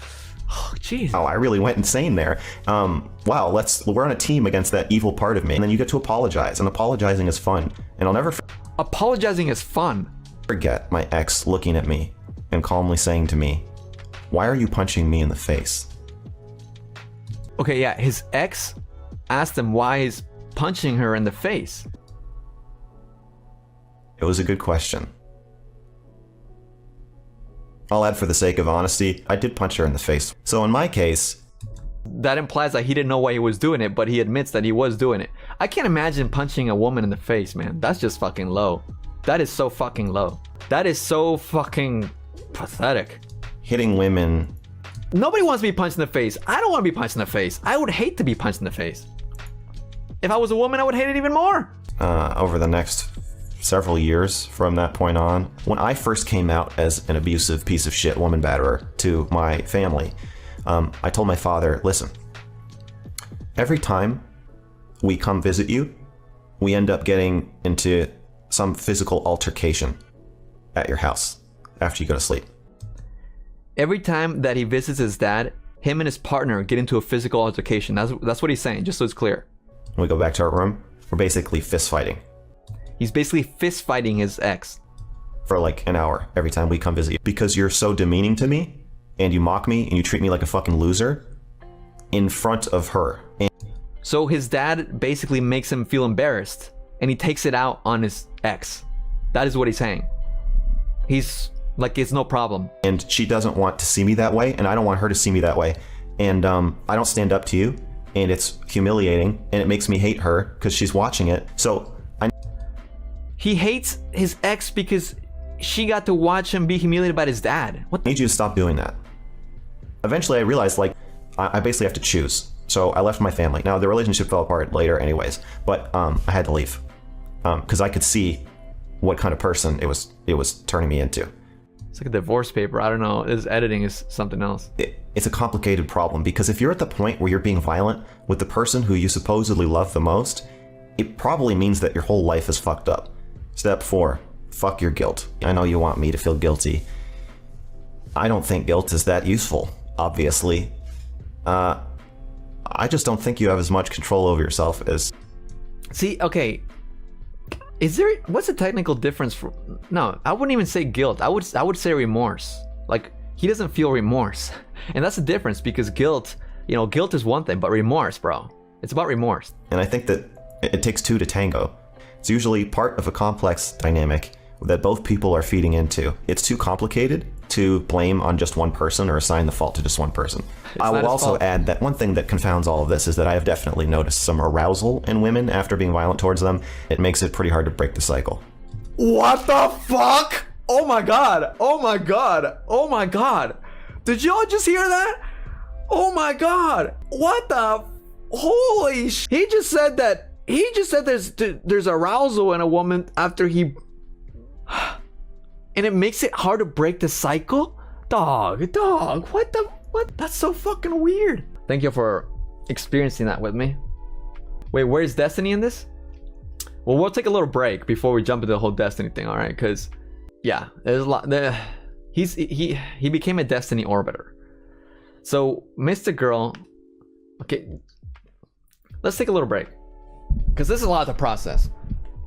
oh, jeez. Oh, I really went insane there. Wow, we're on a team against that evil part of me. And then you get to apologize, and apologizing is fun. And I'll never apologizing is fun. Forget my ex looking at me and calmly saying to me, "Why are you punching me in the face?" Okay, yeah, his ex asked him why he's punching her in the face. It was a good question. I'll add, for the sake of honesty, I did punch her in the face. So in my case, that implies that he didn't know why he was doing it, but he admits that he was doing it. I can't imagine punching a woman in the face, man. That's just fucking low. That is so fucking low. That is so fucking pathetic. Hitting women. Nobody wants to be punched in the face. I don't want to be punched in the face. I would hate to be punched in the face. If I was a woman, I would hate it even more. Over the next several years from that point on, when I first came out as an abusive piece of shit woman batterer to my family, I told my father, listen, every time we come visit you, we end up getting into some physical altercation at your house after you go to sleep. Every time that he visits his dad, him and his partner get into a physical altercation. That's what he's saying, just so it's clear. When we go back to our room, we're basically fist fighting. He's basically fist fighting his ex. For like an hour every time we come visit you. Because you're so demeaning to me, and you mock me, and you treat me like a fucking loser in front of her. So his dad basically makes him feel embarrassed, and he takes it out on his ex. That is what he's saying. He's like, it's no problem. And she doesn't want to see me that way, and I don't want her to see me that way. And I don't stand up to you, and it's humiliating, and it makes me hate her because she's watching it. So he hates his ex because she got to watch him be humiliated by his dad. I need you to stop doing that. Eventually I realized, like, I basically have to choose. So I left my family. Now the relationship fell apart later anyways, but I had to leave because I could see what kind of person it was turning me into. It's like a divorce paper. I don't know. His editing is something else. It's a complicated problem because if you're at the point where you're being violent with the person who you supposedly love the most, it probably means that your whole life is fucked up. Step 4, fuck your guilt. I know you want me to feel guilty. I don't think guilt is that useful, obviously. I just don't think you have as much control over yourself as... See, okay. What's the technical difference for... No, I wouldn't even say guilt. I would say remorse. Like, he doesn't feel remorse. And that's the difference because guilt is one thing, but remorse, bro. It's about remorse. And I think that it takes two to tango. It's usually part of a complex dynamic that both people are feeding into. It's too complicated to blame on just one person or assign the fault to just one person. I will also add that one thing that confounds all of this is that I have definitely noticed some arousal in women after being violent towards them. It makes it pretty hard to break the cycle. What the fuck? Oh my god. Oh my god. Oh my god. Did y'all just hear that? Oh my god. What the... Holy sh... He just said there's arousal in a woman after he... And it makes it hard to break the cycle? Dog, what? That's so fucking weird. Thank you for experiencing that with me. Wait, where's Destiny in this? Well, we'll take a little break before we jump into the whole Destiny thing, alright? Because, yeah, there's a lot... He became a Destiny orbiter. So, MrGirl... Okay, let's take a little break. Because this is a lot to process.